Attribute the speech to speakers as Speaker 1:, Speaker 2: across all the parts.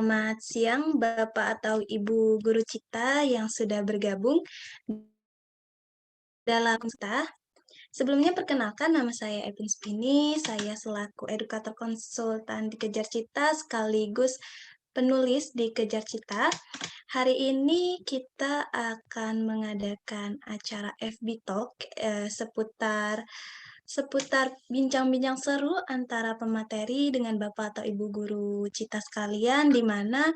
Speaker 1: Selamat siang Bapak atau Ibu guru Cita yang sudah bergabung dalam kita. Sebelumnya perkenalkan nama saya Epin Spini, saya selaku edukator konsultan di Kejar Cita sekaligus penulis di Kejar Cita. Hari ini kita akan mengadakan acara FB Talk seputar bincang-bincang seru antara pemateri dengan Bapak atau Ibu guru Cita sekalian, di mana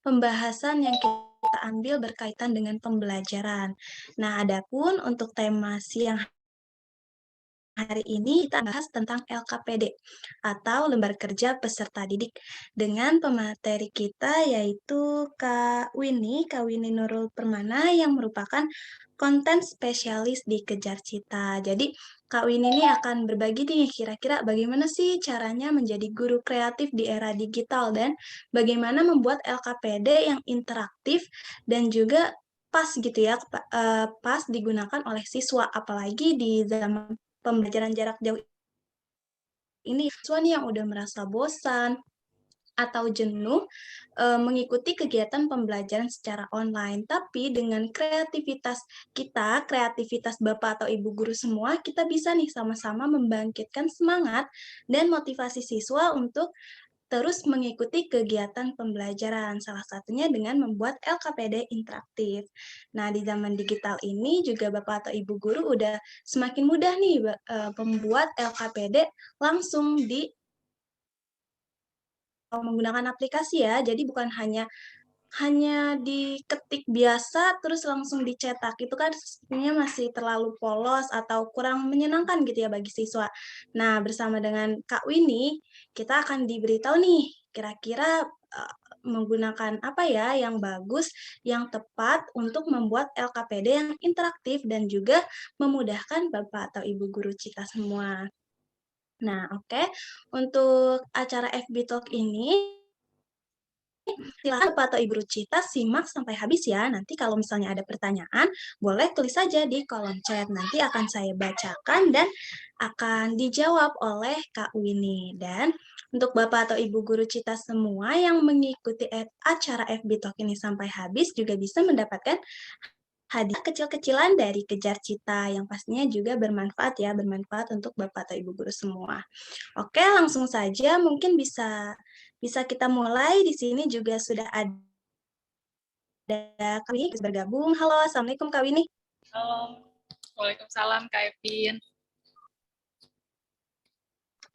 Speaker 1: pembahasan yang kita ambil berkaitan dengan pembelajaran. Nah, adapun untuk tema siang hari ini kita bahas tentang LKPD atau Lembar Kerja Peserta Didik dengan pemateri kita yaitu Kak Winnie Nurul Permana yang merupakan konten spesialis di Kejar Cita. Jadi Kak Winnie ini akan berbagi nih kira-kira bagaimana sih caranya menjadi guru kreatif di era digital dan bagaimana membuat LKPD yang interaktif dan juga pas gitu ya, pas digunakan oleh siswa apalagi di zaman pembelajaran jarak jauh ini, siswa nih yang udah merasa bosan atau jenuh mengikuti kegiatan pembelajaran secara online. Tapi dengan kreativitas kita, kreativitas Bapak atau Ibu guru semua, kita bisa nih sama-sama membangkitkan semangat dan motivasi siswa untuk terus mengikuti kegiatan pembelajaran, salah satunya dengan membuat LKPD interaktif. Nah, di zaman digital ini juga Bapak atau Ibu guru udah semakin mudah nih membuat LKPD langsung menggunakan aplikasi ya. Jadi bukan hanya diketik biasa terus langsung dicetak, itu kan sebenarnya masih terlalu polos atau kurang menyenangkan gitu ya bagi siswa. Nah, bersama dengan Kak Winnie, kita akan diberitahu nih kira-kira, menggunakan apa ya yang bagus, yang tepat untuk membuat LKPD yang interaktif dan juga memudahkan Bapak atau Ibu guru kita semua. Nah, oke, untuk acara FB Talk ini silakan Bapak atau Ibu Rucita simak sampai habis ya. Nanti kalau misalnya ada pertanyaan, boleh tulis saja di kolom chat. Nanti akan saya bacakan dan akan dijawab oleh Kak Winnie. Dan untuk Bapak atau Ibu Guru Cita semua yang mengikuti acara FB Talk ini sampai habis juga bisa mendapatkan hadiah kecil-kecilan dari Kejar Cita yang pastinya juga bermanfaat ya, bermanfaat untuk Bapak atau Ibu guru semua. Oke, langsung saja mungkin bisa bisa kita mulai. Di sini juga sudah ada Kak Winnie bergabung. Halo, Assalamualaikum Kak Winnie.
Speaker 2: Halo, Waalaikumsalam Kak Epin.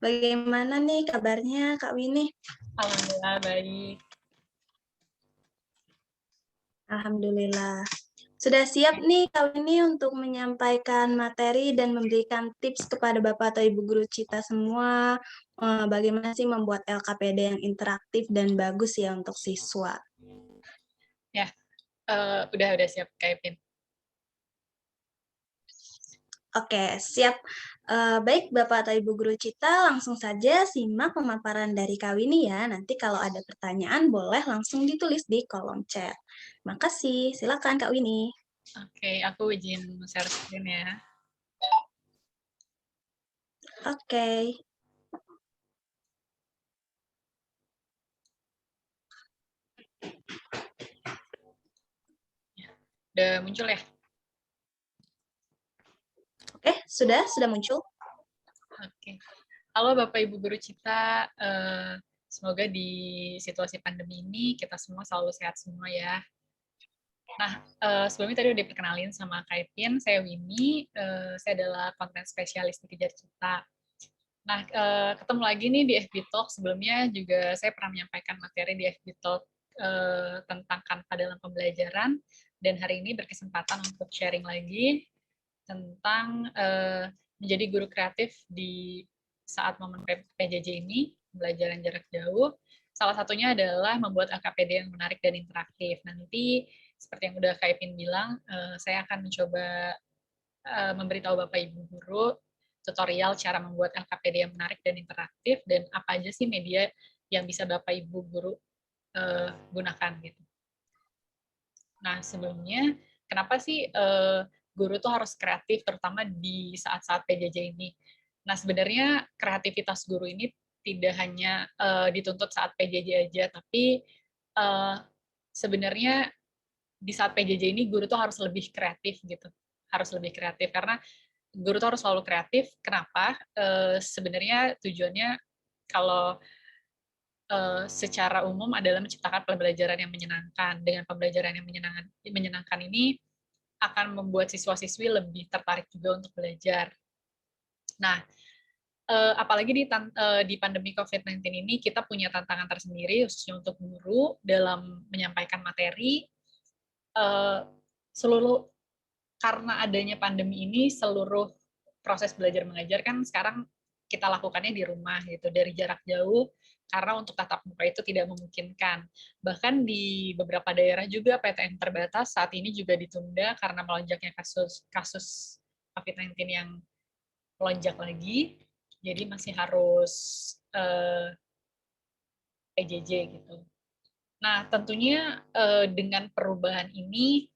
Speaker 1: Bagaimana nih kabarnya Kak Winnie?
Speaker 2: Alhamdulillah baik.
Speaker 1: Alhamdulillah. Sudah siap nih Kak Winnie untuk menyampaikan materi dan memberikan tips kepada Bapak atau Ibu guru Cita semua bagaimana sih membuat LKPD yang interaktif dan bagus ya untuk siswa.
Speaker 2: Ya, udah siap Kak Epin.
Speaker 1: Oke, siap. Baik Bapak atau Ibu guru Cita, langsung saja simak pemaparan dari Kak Winnie ya. Nanti kalau ada pertanyaan boleh langsung ditulis di kolom chat. Makasih. Silakan Kak Winnie.
Speaker 2: Oke, aku izin share screen ya.
Speaker 1: Oke.
Speaker 2: Udah muncul ya?
Speaker 1: Oke, sudah muncul.
Speaker 2: Oke. Halo Bapak Ibu Guru Cita, semoga di situasi pandemi ini kita semua selalu sehat semua ya. Nah, sebelumnya tadi udah diperkenalin sama Kak Epin, saya Winnie, saya adalah konten spesialis di Kejar Cita. Nah, ketemu lagi nih di FB Talk. Sebelumnya juga saya pernah menyampaikan materi di FB Talk tentang Canva dalam pembelajaran, dan hari ini berkesempatan untuk sharing lagi tentang menjadi guru kreatif di saat momen PJJ ini, pembelajaran jarak jauh. Salah satunya adalah membuat LKPD yang menarik dan interaktif. Nanti, seperti yang udah Kak Ipin bilang, saya akan mencoba memberitahu Bapak Ibu Guru tutorial cara membuat LKPD yang menarik dan interaktif, dan apa aja sih media yang bisa Bapak Ibu Guru gunakan gitu. Nah, sebelumnya, kenapa sih guru tuh harus kreatif, terutama di saat-saat PJJ ini? Nah, sebenarnya kreativitas guru ini tidak hanya dituntut saat PJJ aja, tapi eh, sebenarnya di saat PJJ ini guru tuh harus lebih kreatif gitu, harus lebih kreatif karena guru tuh harus selalu kreatif. Kenapa? Sebenarnya tujuannya kalau secara umum adalah menciptakan pembelajaran yang menyenangkan. Dengan pembelajaran yang menyenangkan ini akan membuat siswa-siswi lebih tertarik juga untuk belajar. Nah, apalagi di pandemi COVID-19 ini kita punya tantangan tersendiri khususnya untuk guru dalam menyampaikan materi. Eh, seluruh Karena adanya pandemi ini, seluruh proses belajar mengajar kan sekarang kita lakukannya di rumah gitu, dari jarak jauh, karena untuk tatap muka itu tidak memungkinkan. Bahkan di beberapa daerah juga PTM terbatas saat ini juga ditunda karena melonjaknya kasus kasus COVID-19 yang melonjak lagi, jadi masih harus PJJ gitu. Nah, tentunya dengan perubahan ini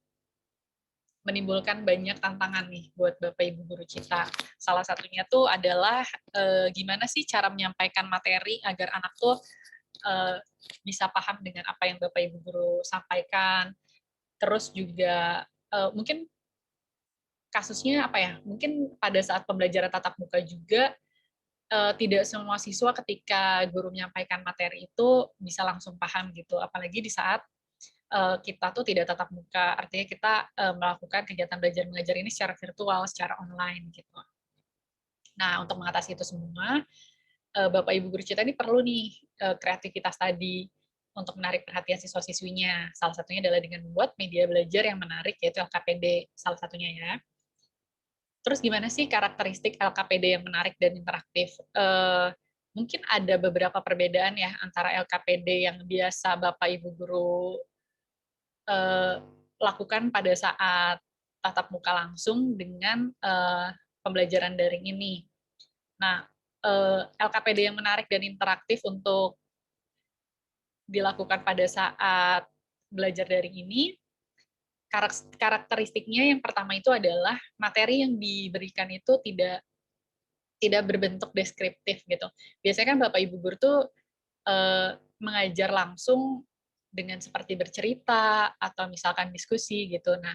Speaker 2: menimbulkan banyak tantangan nih buat Bapak Ibu guru Cita. Salah satunya tuh adalah gimana sih cara menyampaikan materi agar anak tuh eh, bisa paham dengan apa yang Bapak Ibu guru sampaikan. Terus juga mungkin kasusnya apa ya? Mungkin pada saat pembelajaran tatap muka juga tidak semua siswa ketika guru menyampaikan materi itu bisa langsung paham gitu. Apalagi di saat kita tuh tidak tatap muka, artinya kita melakukan kegiatan belajar mengajar ini secara virtual, secara online gitu. Nah, untuk mengatasi itu semua, Bapak Ibu guru Cita ini perlu nih kreativitas tadi untuk menarik perhatian siswa-siswinya. Salah satunya adalah dengan membuat media belajar yang menarik, yaitu LKPD salah satunya ya. Terus gimana sih karakteristik LKPD yang menarik dan interaktif? Mungkin ada beberapa perbedaan ya antara LKPD yang biasa Bapak Ibu guru eh, lakukan pada saat tatap muka langsung dengan pembelajaran daring ini. Nah, LKPD yang menarik dan interaktif untuk dilakukan pada saat belajar daring ini, karakteristiknya yang pertama itu adalah materi yang diberikan itu tidak berbentuk deskriptif gitu. Biasanya kan Bapak Ibu guru tuh mengajar langsung dengan seperti bercerita atau misalkan diskusi gitu. Nah,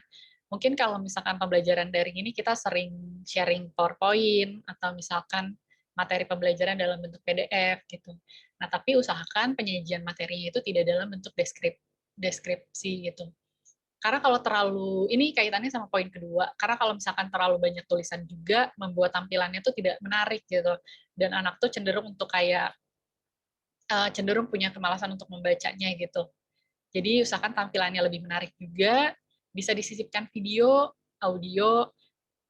Speaker 2: mungkin kalau misalkan pembelajaran daring ini kita sering sharing PowerPoint atau misalkan materi pembelajaran dalam bentuk PDF gitu. Nah, tapi usahakan penyajian materinya itu tidak dalam bentuk deskripsi gitu. Karena kalau terlalu, ini kaitannya sama poin kedua, karena kalau misalkan terlalu banyak tulisan juga membuat tampilannya tuh tidak menarik gitu. Dan anak tuh cenderung untuk kayak cenderung punya kemalasan untuk membacanya gitu. Jadi usahakan tampilannya lebih menarik juga, bisa disisipkan video, audio,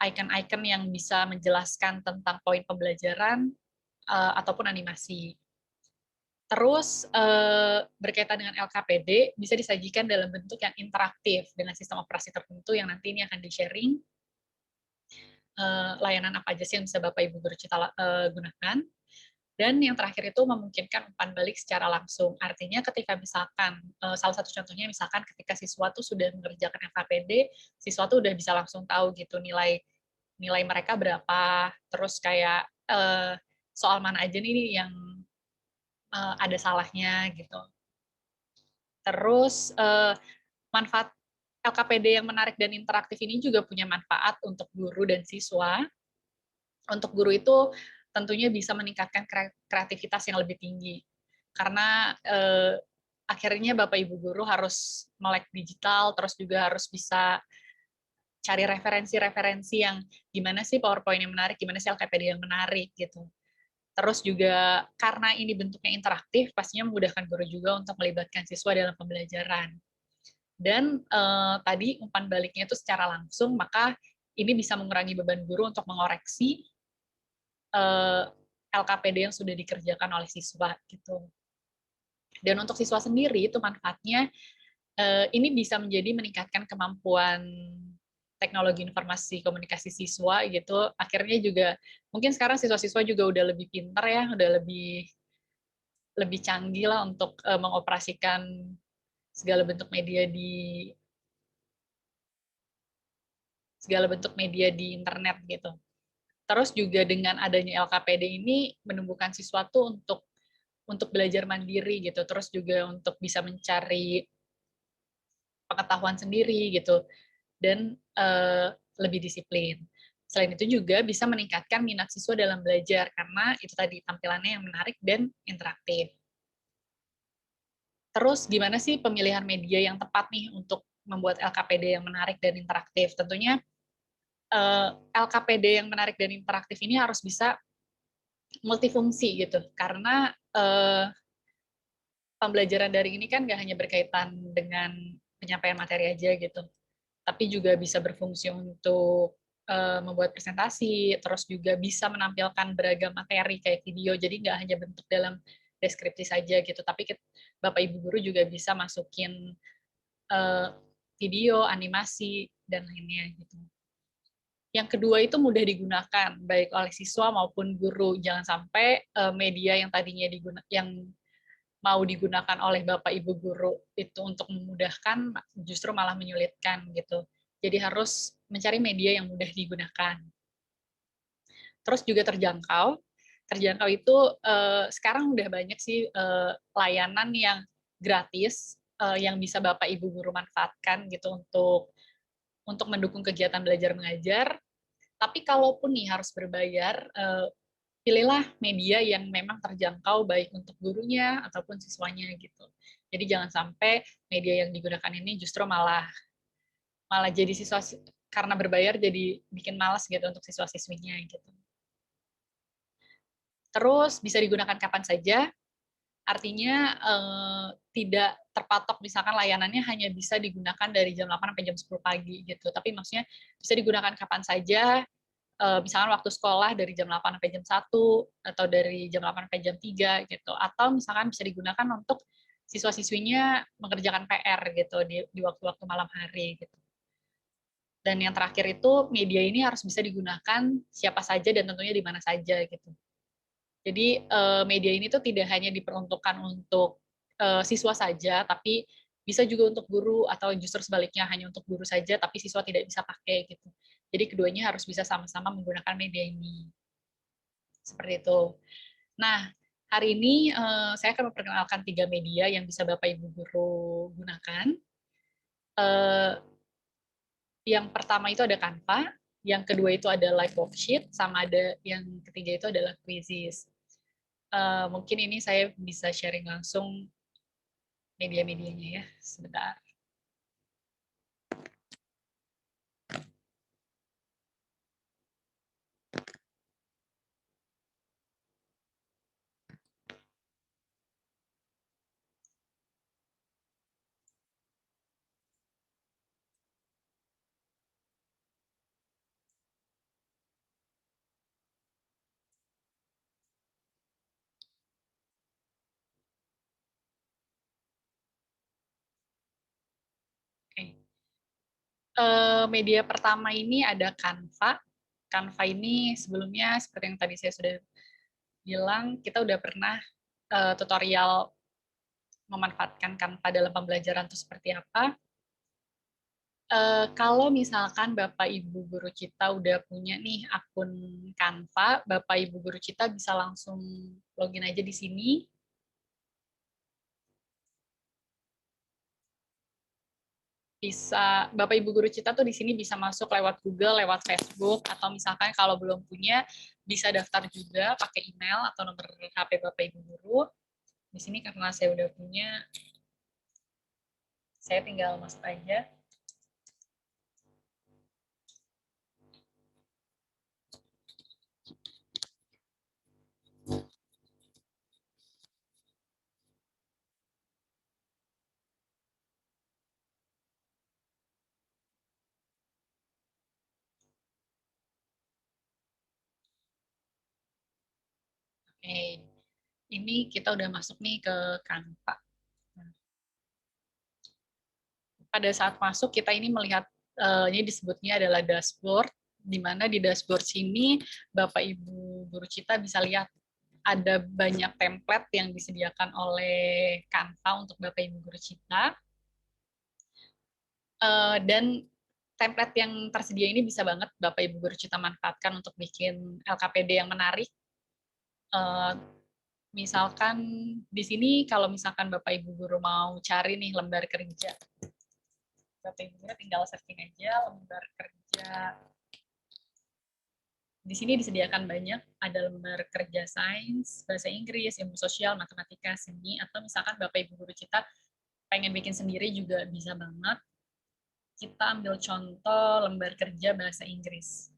Speaker 2: icon-icon yang bisa menjelaskan tentang poin pembelajaran ataupun animasi. Terus berkaitan dengan LKPD bisa disajikan dalam bentuk yang interaktif dengan sistem operasi tertentu yang nanti ini akan di-sharing layanan apa aja sih yang bisa Bapak Ibu guru Cita gunakan. Dan yang terakhir itu memungkinkan umpan balik secara langsung. Artinya ketika misalkan, salah satu contohnya misalkan ketika siswa tuh sudah mengerjakan FKPD, siswa tuh udah bisa langsung tahu gitu nilai nilai mereka berapa, terus kayak soal mana aja nih yang ada salahnya gitu. Terus manfaat LKPD yang menarik dan interaktif ini juga punya manfaat untuk guru dan siswa. Untuk guru itu tentunya bisa meningkatkan kreativitas yang lebih tinggi. Karena akhirnya Bapak Ibu guru harus melek digital, terus juga harus bisa cari referensi-referensi yang gimana sih PowerPoint yang menarik, gimana sih LKPD yang menarik gitu. Terus juga karena ini bentuknya interaktif, pastinya memudahkan guru juga untuk melibatkan siswa dalam pembelajaran. Dan tadi umpan baliknya itu secara langsung, maka ini bisa mengurangi beban guru untuk mengoreksi LKPD yang sudah dikerjakan oleh siswa gitu. Dan untuk siswa sendiri itu manfaatnya ini bisa menjadi meningkatkan kemampuan teknologi informasi komunikasi siswa gitu. Akhirnya juga mungkin sekarang siswa-siswa juga udah lebih pintar ya, udah lebih lebih canggih lah untuk mengoperasikan segala bentuk media di internet gitu. Terus juga dengan adanya LKPD ini menumbuhkan siswa tuh untuk untuk belajar mandiri gitu, terus juga untuk bisa mencari pengetahuan sendiri gitu, dan lebih disiplin. Selain itu juga bisa meningkatkan minat siswa dalam belajar karena itu tadi tampilannya yang menarik dan interaktif. Terus gimana sih pemilihan media yang tepat nih untuk membuat LKPD yang menarik dan interaktif? Tentunya LKPD yang menarik dan interaktif ini harus bisa multifungsi gitu, karena pembelajaran daring ini kan nggak hanya berkaitan dengan penyampaian materi aja gitu, tapi juga bisa berfungsi untuk membuat presentasi, terus juga bisa menampilkan beragam materi kayak video, jadi nggak hanya bentuk dalam deskripsi saja gitu, tapi Bapak Ibu guru juga bisa masukin uh, video, animasi, dan lainnya gitu. Yang kedua itu mudah digunakan baik oleh siswa maupun guru. Jangan sampai media yang tadinya yang mau digunakan oleh Bapak Ibu guru itu untuk memudahkan justru malah menyulitkan gitu. Jadi harus mencari media yang mudah digunakan. Terus juga terjangkau. Terjangkau itu sekarang udah banyak sih layanan yang gratis yang bisa Bapak Ibu guru manfaatkan gitu untuk mendukung kegiatan belajar mengajar. Tapi kalaupun nih harus berbayar, pilihlah media yang memang terjangkau baik untuk gurunya ataupun siswanya gitu. Jadi jangan sampai media yang digunakan ini justru malah malah jadi siswa karena berbayar jadi bikin malas gitu untuk siswa-siswinya gitu. Terus bisa digunakan kapan saja, artinya tidak terpatok misalkan layanannya hanya bisa digunakan dari jam 8 sampai jam 10 pagi gitu. Tapi maksudnya bisa digunakan kapan saja, misalkan waktu sekolah dari jam 8 sampai jam 1 atau dari jam 8 sampai jam 3 gitu. Atau misalkan bisa digunakan untuk siswa-siswinya mengerjakan PR gitu di waktu-waktu malam hari gitu. Dan yang terakhir itu media ini harus bisa digunakan siapa saja dan tentunya di mana saja gitu. Jadi media ini tuh tidak hanya diperuntukkan untuk siswa saja, tapi bisa juga untuk guru atau justru sebaliknya hanya untuk guru saja, tapi siswa tidak bisa pakai gitu. Jadi keduanya harus bisa sama-sama menggunakan media ini. Seperti itu. Nah, hari ini saya akan memperkenalkan 3 media yang bisa Bapak Ibu guru gunakan. Yang pertama itu ada Canva, yang kedua itu ada Live Worksheet, sama ada yang ketiga itu adalah Quizzes. Mungkin ini saya bisa sharing langsung media-medianya ya, sebentar. Oke. Media pertama ini ada Canva. Canva ini sebelumnya seperti yang tadi saya sudah bilang, kita udah pernah tutorial memanfaatkan Canva dalam pembelajaran itu seperti apa. Kalau misalkan Bapak Ibu Guru Cita udah punya nih akun Canva, Bapak Ibu Guru Cita bisa langsung login aja di sini. Bisa Bapak Ibu Guru Cita tuh di sini bisa masuk lewat Google, lewat Facebook, atau misalkan kalau belum punya bisa daftar juga pakai email atau nomor HP Bapak Ibu Guru. Di sini karena saya udah punya, saya tinggal masuk aja. Oke, ini kita udah masuk nih ke Canva. Pada saat masuk kita ini melihat ini disebutnya adalah dashboard, di mana di dashboard sini Bapak Ibu Guru Cita bisa lihat ada banyak template yang disediakan oleh Canva untuk Bapak Ibu Guru Cita. Dan template yang tersedia ini bisa banget Bapak Ibu Guru Cita manfaatkan untuk bikin LKPD yang menarik. misalkan di sini kalau misalkan Bapak Ibu guru mau cari nih lembar kerja, Bapak Ibu guru tinggal searching aja lembar kerja. Di sini disediakan banyak, ada lembar kerja sains, bahasa Inggris, ilmu sosial, matematika, seni, atau misalkan Bapak Ibu guru kita pengen bikin sendiri juga bisa banget. Kita ambil contoh lembar kerja bahasa Inggris.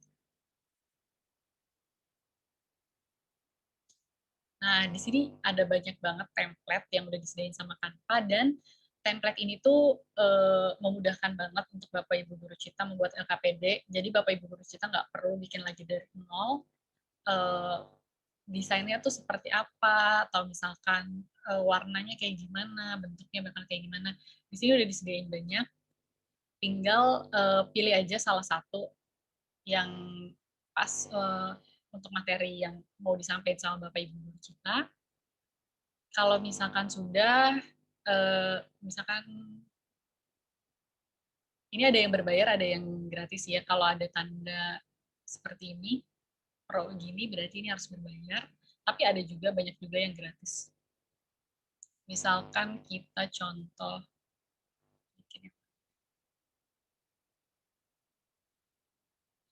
Speaker 2: Nah, di sini ada banyak banget template yang udah disediain sama Canva, dan template ini tuh memudahkan banget untuk Bapak Ibu guru kita membuat LKPD. Jadi Bapak Ibu guru kita nggak perlu bikin lagi dari nol, desainnya tuh seperti apa, atau misalkan warnanya kayak gimana, bentuknya bakal kayak gimana. Di sini udah disediain banyak, tinggal pilih aja salah satu yang pas untuk materi yang mau disampaikan sama Bapak Ibu guru kita. Kalau misalkan sudah, misalkan ini ada yang berbayar, ada yang gratis ya. Kalau ada tanda seperti ini, pro gini berarti ini harus berbayar. Tapi ada juga, banyak juga yang gratis. Misalkan kita contoh,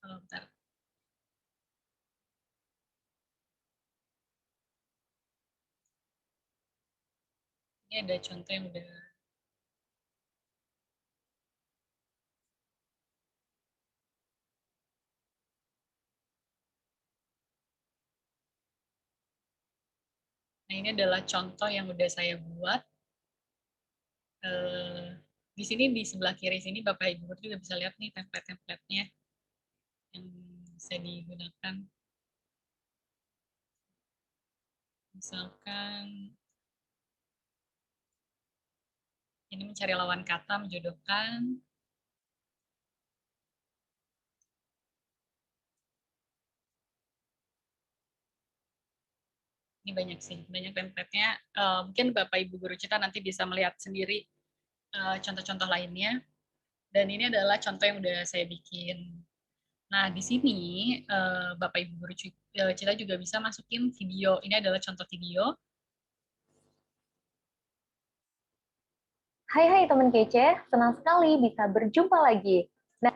Speaker 2: bentar. Ini ada contoh yang udah. Nah, ini adalah contoh yang udah saya buat. Di sini di sebelah kiri sini Bapak Ibu juga bisa lihat nih template-templatenya yang bisa digunakan. Misalkan ini mencari lawan kata, menjodohkan. Ini banyak sih, banyak template-nya. Mungkin Bapak Ibu guru kita nanti bisa melihat sendiri contoh-contoh lainnya. Dan ini adalah contoh yang udah saya bikin. Nah, di sini Bapak Ibu guru kita juga bisa masukin video. Ini adalah contoh video.
Speaker 3: Hai teman kece, senang sekali bisa berjumpa lagi.
Speaker 2: Nah,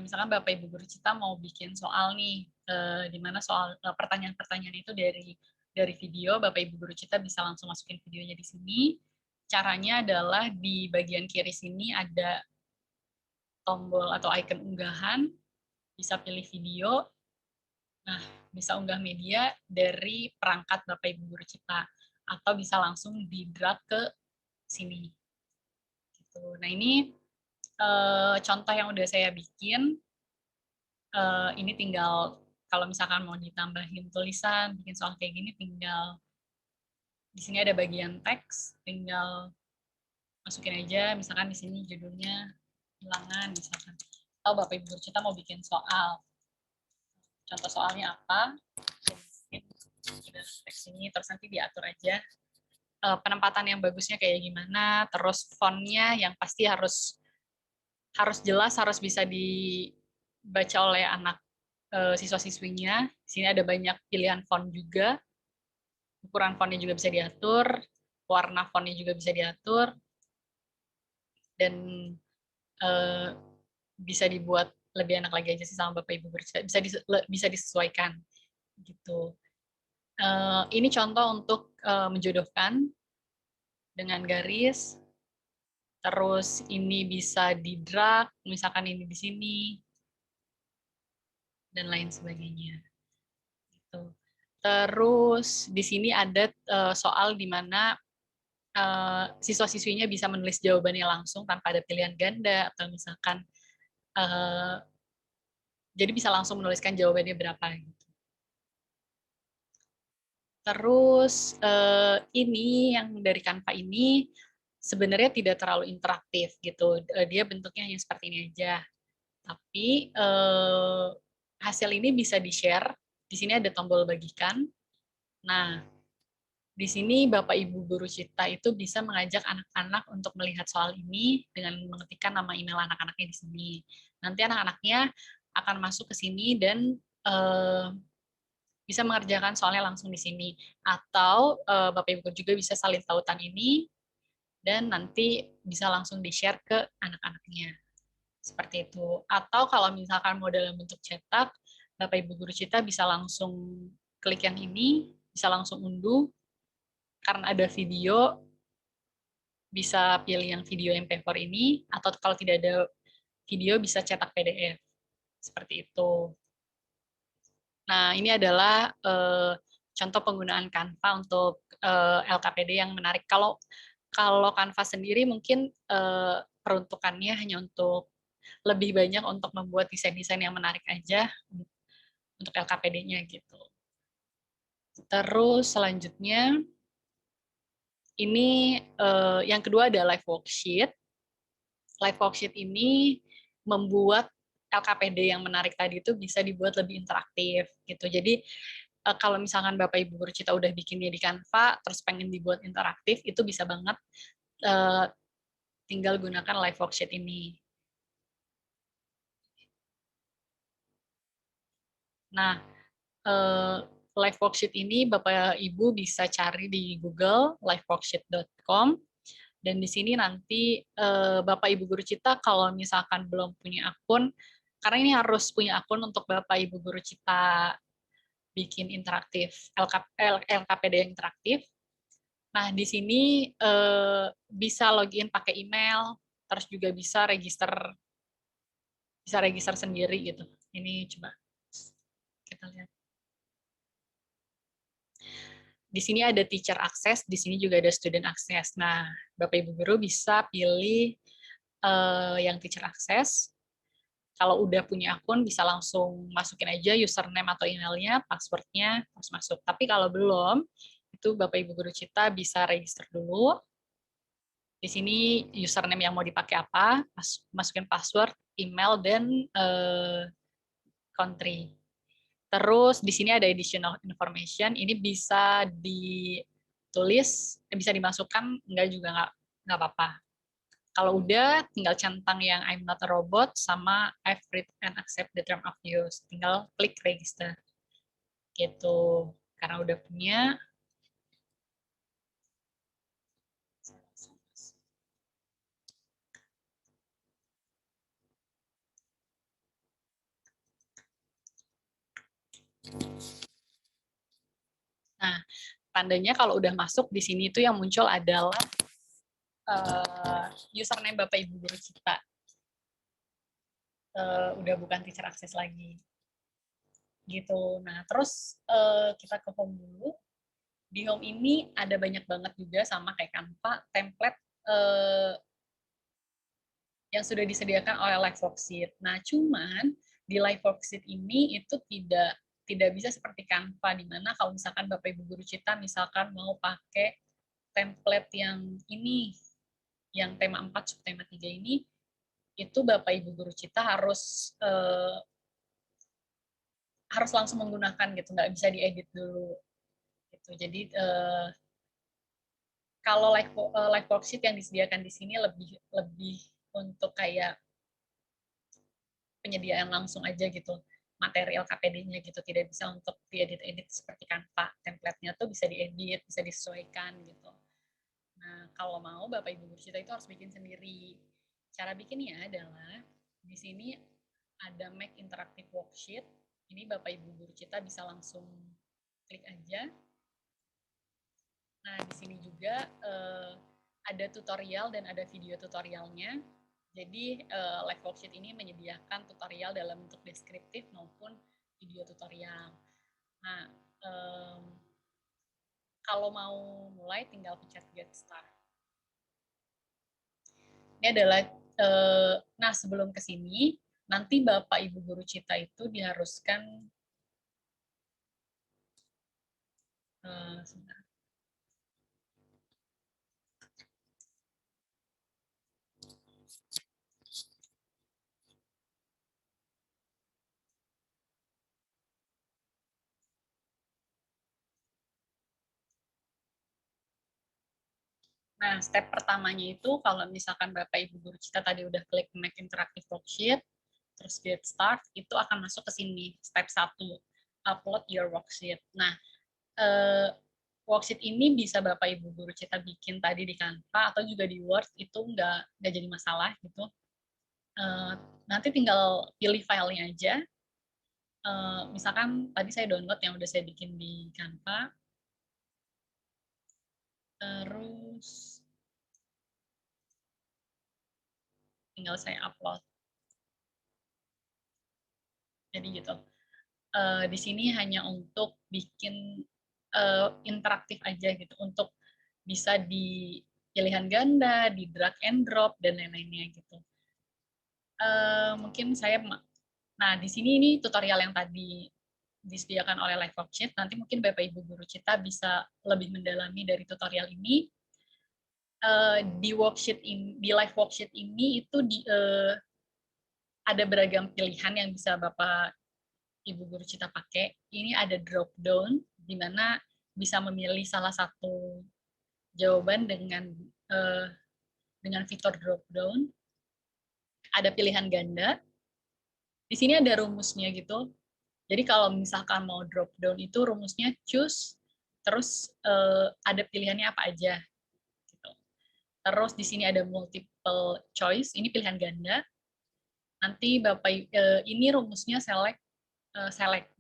Speaker 2: misalkan Bapak Ibu guru kita mau bikin soal nih, di mana soal pertanyaan-pertanyaan itu dari video, Bapak Ibu guru kita bisa langsung masukin videonya di sini. Caranya adalah di bagian kiri sini ada tombol atau icon unggahan, bisa pilih video. Nah, bisa unggah media dari perangkat Bapak Ibu guru kita, atau bisa langsung di-drag ke sini. Gitu. Nah, ini contoh yang udah saya bikin. Ini tinggal, kalau misalkan mau ditambahin tulisan, bikin soal kayak gini, tinggal di sini ada bagian teks, tinggal masukin aja, misalkan di sini judulnya bilangan, misalkan. Atau Bapak Ibu guru kita mau bikin soal, contoh soalnya apa, teks ini, terus nanti diatur aja penempatan yang bagusnya kayak gimana, terus fontnya yang pasti harus jelas, harus bisa dibaca oleh anak siswa-siswinya. Di sini ada banyak pilihan font juga, ukuran fontnya juga bisa diatur, warna fontnya juga bisa diatur, dan bisa dibuat lebih enak lagi aja sih sama Bapak Ibu, bisa disesuaikan gitu. Ini contoh untuk menjodohkan dengan garis. Terus ini bisa di-drag, misalkan ini di sini, dan lain sebagainya. Gitu. Terus di sini ada soal di mana siswa-siswinya bisa menulis jawabannya langsung tanpa ada pilihan ganda, atau misalkan jadi bisa langsung menuliskan jawabannya berapa. Gitu. Terus ini yang dari Canva ini sebenarnya tidak terlalu interaktif gitu. Dia bentuknya hanya seperti ini aja. Tapi hasil ini bisa di-share. Di sini ada tombol bagikan. Nah, di sini Bapak Ibu guru kita itu bisa mengajak anak-anak untuk melihat soal ini dengan mengetikkan nama email anak-anaknya di sini. Nanti anak-anaknya akan masuk ke sini dan bisa mengerjakan soalnya langsung di sini. Atau Bapak Ibu juga bisa salin tautan ini dan nanti bisa langsung di-share ke anak-anaknya. Seperti itu. Atau kalau misalkan mau dalam bentuk cetak, Bapak Ibu guru Cita bisa langsung klik yang ini, bisa langsung unduh. Karena ada video, bisa pilih yang video MP4 ini, atau kalau tidak ada video bisa cetak PDF. Seperti itu. Nah, ini adalah contoh penggunaan Canva untuk LKPD yang menarik. Kalau Canva sendiri mungkin peruntukannya hanya untuk lebih banyak untuk membuat desain-desain yang menarik aja untuk LKPD-nya gitu. Terus selanjutnya ini yang kedua ada live worksheet. Live worksheet ini membuat LKPD yang menarik tadi itu bisa dibuat lebih interaktif gitu. Jadi kalau misalkan Bapak Ibu guru Cita udah bikinnya di Canva, terus pengen dibuat interaktif, itu bisa banget tinggal gunakan live worksheet ini. Nah, live worksheet ini Bapak Ibu bisa cari di Google, liveworksheet.com. Dan di sini nanti Bapak Ibu guru Cita kalau misalkan belum punya akun, karena ini harus punya akun untuk Bapak Ibu guru Cita bikin interaktif, LKPD yang interaktif. Nah, di sini bisa login pakai email, terus juga bisa register sendiri gitu. Ini coba kita lihat. Di sini ada teacher access, di sini juga ada student access. Nah, Bapak Ibu guru bisa pilih yang teacher access. Kalau udah punya akun, bisa langsung masukin aja username atau emailnya, passwordnya, harus masuk. Tapi kalau belum, itu Bapak Ibu guru Cita bisa register dulu. Di sini username yang mau dipakai apa, masukin password, email, dan country. Terus di sini ada additional information, ini bisa ditulis, bisa dimasukkan, enggak juga nggak apa-apa. Kalau udah, tinggal centang yang I'm not a robot sama I've read and accept the term of use. Tinggal klik register. Gitu. Karena udah punya. Nah, tandanya kalau udah masuk di sini itu yang muncul adalah username Bapak Ibu guru Cita. Udah bukan teacher access lagi. Gitu. Nah, terus kita ke home dulu. Di home ini ada banyak banget juga sama kayak Canva, template yang sudah disediakan oleh Live Worksheet. Nah, cuman di Live Worksheet ini itu tidak bisa seperti Canva, di mana kalau misalkan Bapak Ibu guru Cita misalkan mau pakai template yang ini, yang tema 4, subtema 3 ini, itu Bapak Ibu guru Cita harus langsung menggunakan gitu, nggak bisa diedit dulu. Gitu. Jadi kalau live worksheet yang disediakan di sini lebih untuk kayak penyediaan langsung aja gitu, materi LKPD-nya gitu, tidak bisa untuk diedit-edit seperti Canva. Template-nya tuh bisa diedit, bisa disesuaikan gitu. Nah, kalau mau Bapak Ibu guru Cita itu harus bikin sendiri. Cara bikinnya adalah di sini ada Make Interactive Worksheet. Ini Bapak Ibu guru Cita bisa langsung klik aja. Nah, di sini juga ada tutorial dan ada video tutorialnya. Jadi, live worksheet ini menyediakan tutorial dalam bentuk deskriptif maupun video tutorial. Nah, kalau mau mulai tinggal pencet Get Start. Ini adalah, nah sebelum ke sini, nanti Bapak Ibu guru Cita itu diharuskan, sebentar. Nah, step pertamanya itu kalau misalkan Bapak Ibu guru Cita tadi udah klik Make Interactive Worksheet, terus Get Start, itu akan masuk ke sini, step 1. upload your worksheet. Nah, worksheet ini bisa Bapak Ibu guru Cita bikin tadi di Canva atau juga di Word, itu nggak jadi masalah gitu. Nanti tinggal pilih filenya aja. Misalkan tadi saya download yang udah saya bikin di Canva, terus tinggal saya upload. Jadi gitu. Di sini hanya untuk bikin interaktif aja gitu, untuk bisa di pilihan ganda, di drag and drop, dan lain-lainnya gitu. Mungkin saya, nah di sini ini tutorial yang tadi disediakan oleh Live Worksheet. Nanti mungkin Bapak Ibu guru Cita bisa lebih mendalami dari tutorial ini. Di worksheet ini, di Live Worksheet ini itu ada beragam pilihan yang bisa Bapak Ibu guru Cita pakai. Ini ada drop down, di mana bisa memilih salah satu jawaban dengan fitur drop down. Ada pilihan ganda. Di sini ada rumusnya gitu. Jadi kalau misalkan mau drop down itu rumusnya choose, terus ada pilihannya apa aja. Gitu. Terus di sini ada multiple choice, ini pilihan ganda. Nanti Bapak ini rumusnya select.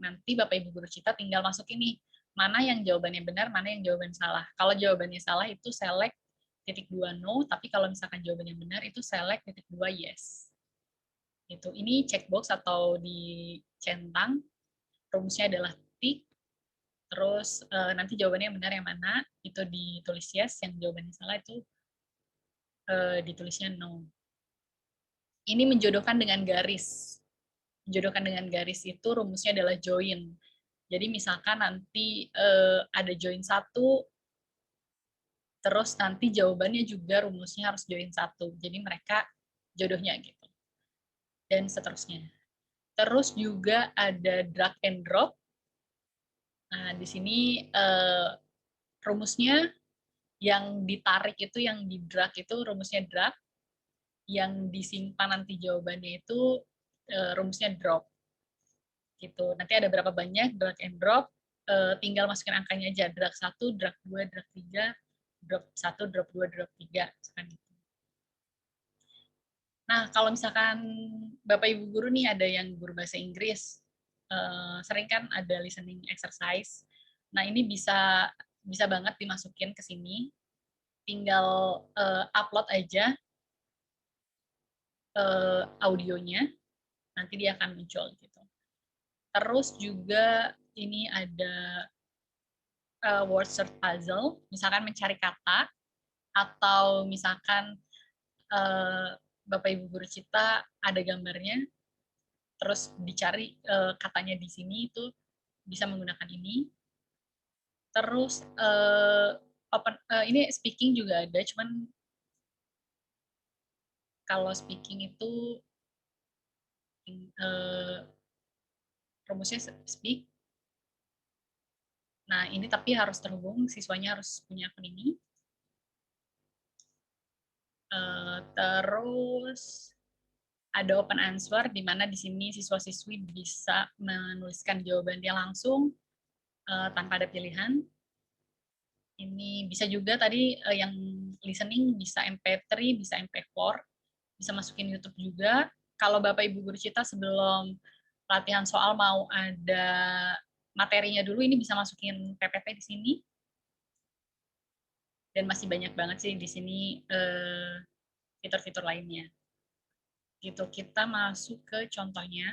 Speaker 2: Nanti Bapak Ibu guru Cita tinggal masuk ini, mana yang jawabannya benar, mana yang jawaban salah. Kalau jawabannya salah itu select .2 no, tapi kalau misalkan jawabannya benar itu select .2 yes. Itu ini checkbox atau dicentang, rumusnya adalah tick, terus nanti jawabannya yang benar yang mana, itu ditulis yes, yang jawabannya salah itu ditulisnya no. Ini menjodohkan dengan garis. Menjodohkan dengan garis itu rumusnya adalah join. Jadi misalkan nanti ada join 1, terus nanti jawabannya juga rumusnya harus join 1. Jadi mereka jodohnya gitu. Dan seterusnya. Terus juga ada drag and drop. Nah, di sini rumusnya yang ditarik itu, yang di drag itu rumusnya drag, yang disimpan nanti jawabannya itu rumusnya drop. Gitu. Nanti ada berapa banyak drag and drop, tinggal masukin angkanya aja, drag 1, drag 2, drag 3, drop 1, drop 2, drop 3. Gitu. Nah, kalau misalkan Bapak Ibu guru nih ada yang guru bahasa Inggris, sering kan ada listening exercise. Nah, ini bisa banget dimasukin ke sini. Tinggal upload aja audionya, nanti dia akan muncul gitu. Terus juga ini ada word search puzzle, misalkan mencari kata, atau misalkan Bapak Ibu guru Cita ada gambarnya, terus dicari katanya di sini, itu bisa menggunakan ini. Terus ini speaking juga ada, cuman kalau speaking itu rumusnya speak. Nah, ini tapi harus terhubung, siswanya harus punya akun ini. Terus ada open answer, di mana di sini siswa-siswi bisa menuliskan jawabannya langsung tanpa ada pilihan. Ini bisa juga tadi yang listening bisa MP3, bisa MP4, bisa masukin YouTube juga. Kalau Bapak Ibu guru Cita sebelum latihan soal mau ada materinya dulu, ini bisa masukin PPT di sini. Dan masih banyak banget sih di sini fitur-fitur lainnya. Gitu, kita masuk ke contohnya.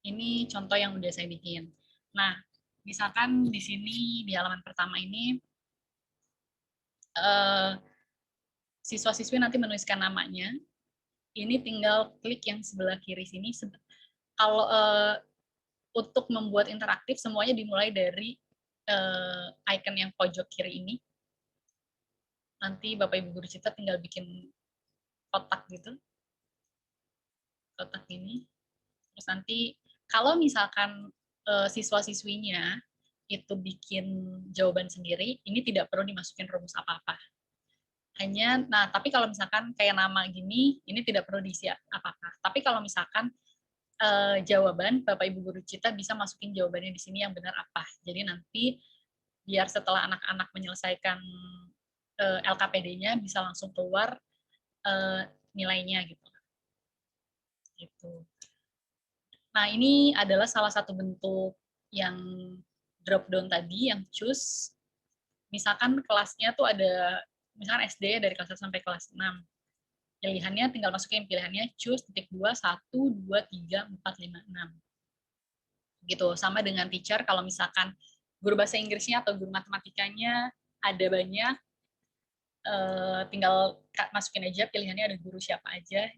Speaker 2: Ini contoh yang udah saya bikin. Nah, misalkan di sini di halaman pertama ini siswa-siswi nanti menuliskan namanya. Ini tinggal klik yang sebelah kiri sini. Kalau untuk membuat interaktif, semuanya dimulai dari icon yang pojok kiri ini. Nanti Bapak Ibu guru Cita tinggal bikin kotak gitu. Kotak ini. Terus nanti kalau misalkan siswa-siswinya itu bikin jawaban sendiri, ini tidak perlu dimasukin rumus apa-apa. Nah, tapi kalau misalkan kayak nama gini, ini tidak perlu diisi apa-apa. Tapi kalau misalkan jawaban, Bapak Ibu guru Cita bisa masukin jawabannya di sini yang benar apa. Jadi nanti biar setelah anak-anak menyelesaikan LKPD-nya bisa langsung keluar nilainya gitu. Nah, ini adalah salah satu bentuk yang drop down tadi, yang choose. Misalkan kelasnya tuh ada, misalkan SD dari kelas 1 sampai kelas 6. Pilihannya tinggal masukin pilihannya choose titik 2, 1, 2, 3, 4, 5, 6. Gitu, sama dengan teacher, kalau misalkan guru bahasa Inggrisnya atau guru matematikanya ada banyak, tinggal masukin aja pilihannya ada guru siapa aja,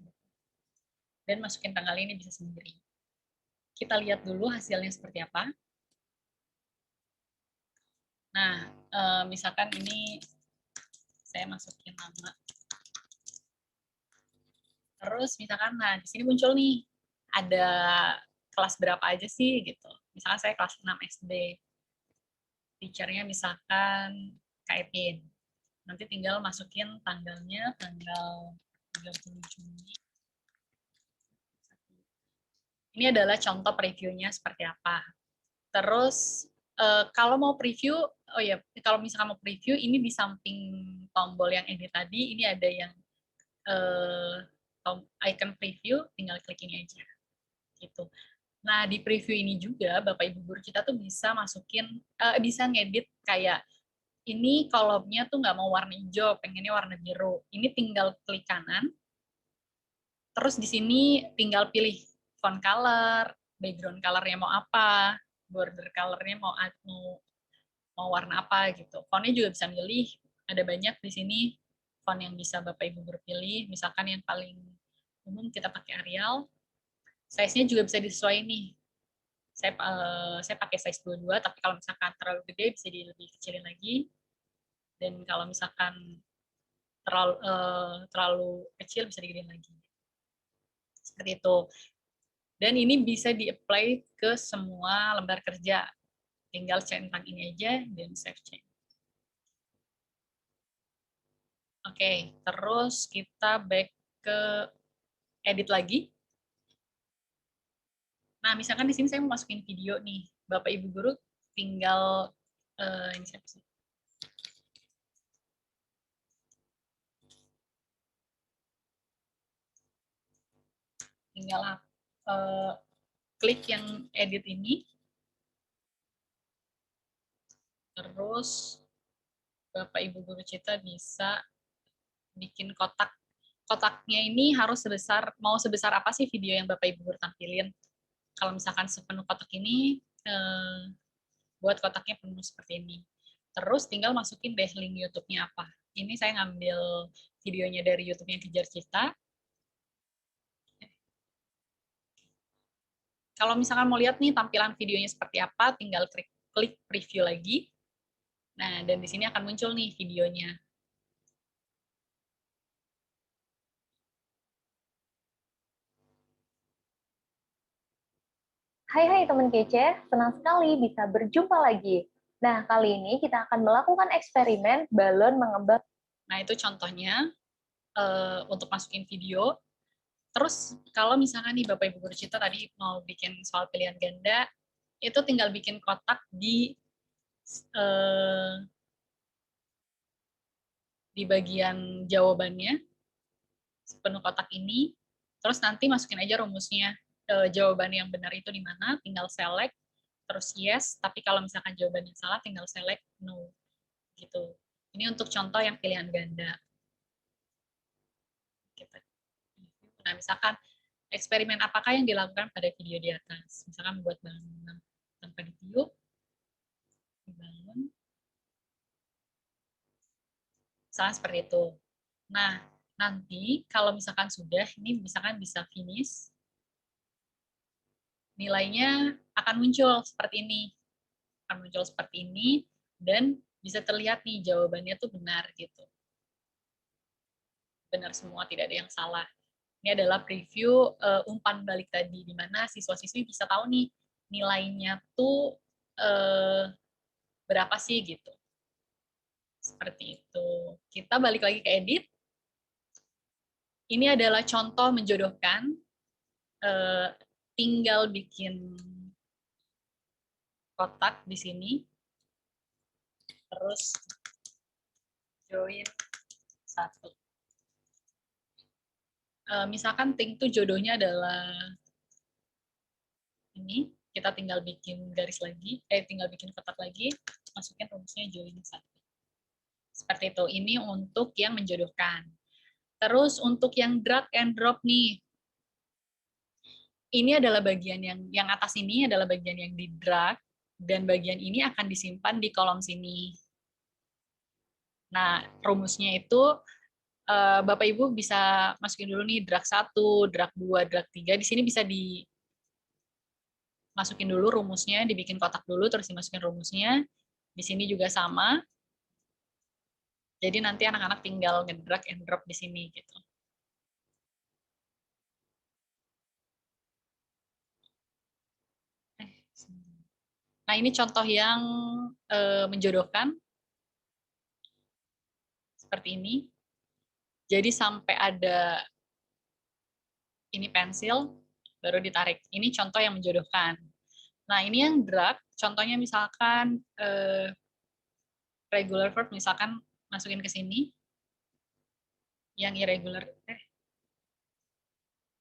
Speaker 2: dan masukin tanggal ini bisa sendiri. Kita lihat dulu hasilnya seperti apa. Nah, misalkan ini saya masukin nama. Terus misalkan, nah di sini muncul nih, ada kelas berapa aja sih gitu. Misalkan saya kelas 6 SD. Teacher-nya misalkan Kak Epin. Nanti tinggal masukin tanggalnya, tanggal 30 Juni. Ini adalah contoh previewnya seperti apa. Terus kalau mau preview, oh ya, kalau misalkan mau preview, ini di samping tombol yang edit tadi, ini ada yang icon preview, tinggal klik ini aja. Gitu. Nah, di preview ini juga Bapak Ibu guru kita tuh bisa masukin, bisa ngedit kayak ini kolomnya tuh nggak mau warna hijau, pengennya warna biru. Ini tinggal klik kanan, terus di sini tinggal pilih font color, background color-nya mau apa, border color-nya mau warna apa gitu. Font-nya juga bisa milih, ada banyak di sini font yang bisa Bapak Ibu guru pilih. Misalkan yang paling umum kita pakai Arial, size-nya juga bisa disesuaikan nih. Saya pakai size 22, tapi kalau misalkan terlalu gede bisa lebih kecilin lagi. Dan kalau misalkan terlalu kecil bisa digedein lagi. Seperti itu. Dan ini bisa di-apply ke semua lembar kerja. Tinggal centang ini aja dan save change. Oke, terus kita back ke edit lagi. Nah, misalkan di sini saya mau masukin video nih. Bapak Ibu guru tinggal ini siapa sih? Tinggal klik yang edit ini. Terus Bapak Ibu guru Cita bisa bikin kotak. Kotaknya ini harus mau sebesar apa sih video yang Bapak Ibu guru tampilin. Kalau misalkan sepenuh kotak ini, buat kotaknya penuh seperti ini. Terus tinggal masukin deh link YouTube-nya apa. Ini saya ngambil videonya dari YouTube-nya Kejar Cita. Kalau misalkan mau lihat nih tampilan videonya seperti apa, tinggal klik preview lagi. Nah, dan di sini akan muncul nih videonya.
Speaker 3: Hai teman kece, senang sekali bisa berjumpa lagi. Nah, kali ini kita akan melakukan eksperimen balon mengembang.
Speaker 2: Nah, itu contohnya untuk masukin video. Terus, kalau misalkan nih Bapak Ibu guru Cita tadi mau bikin soal pilihan ganda, itu tinggal bikin kotak di bagian jawabannya, sepenuh kotak ini, terus nanti masukin aja rumusnya, jawaban yang benar itu di mana, tinggal select, terus yes, tapi kalau misalkan jawabannya salah, tinggal select no. Gitu. Ini untuk contoh yang pilihan ganda. Nah, misalkan eksperimen apakah yang dilakukan pada video di atas? Misalkan membuat balon tanpa ditiup, dibangun, misalkan seperti itu. Nah, nanti kalau misalkan sudah, ini misalkan bisa finish, nilainya akan muncul seperti ini. Akan muncul seperti ini, dan bisa terlihat nih jawabannya tuh benar gitu. Benar semua, tidak ada yang salah. Ini adalah preview umpan balik tadi, di mana siswa-siswi bisa tahu nih nilainya tuh berapa sih gitu. Seperti itu. Kita balik lagi ke edit. Ini adalah contoh menjodohkan. tinggal bikin kotak di sini, terus join satu. Misalkan ting tuh jodohnya adalah ini, kita tinggal bikin garis lagi, tinggal bikin kotak lagi, masukin rumusnya join satu. Seperti itu. Ini untuk yang menjodohkan. Terus untuk yang drag and drop nih, ini adalah bagian yang atas ini adalah bagian yang di drag, dan bagian ini akan disimpan di kolom sini. Nah, rumusnya itu Bapak Ibu bisa masukin dulu nih drag 1, drag 2, drag 3. Di sini bisa dimasukin dulu rumusnya, dibikin kotak dulu, terus dimasukin rumusnya. Di sini juga sama. Jadi nanti anak-anak tinggal nge-drag and drop di sini gitu. Nah, ini contoh yang menjodohkan. Seperti ini. Jadi sampai ada ini pensil, baru ditarik. Ini contoh yang menjodohkan. Nah, ini yang drag, contohnya misalkan regular verb, misalkan masukin ke sini. Yang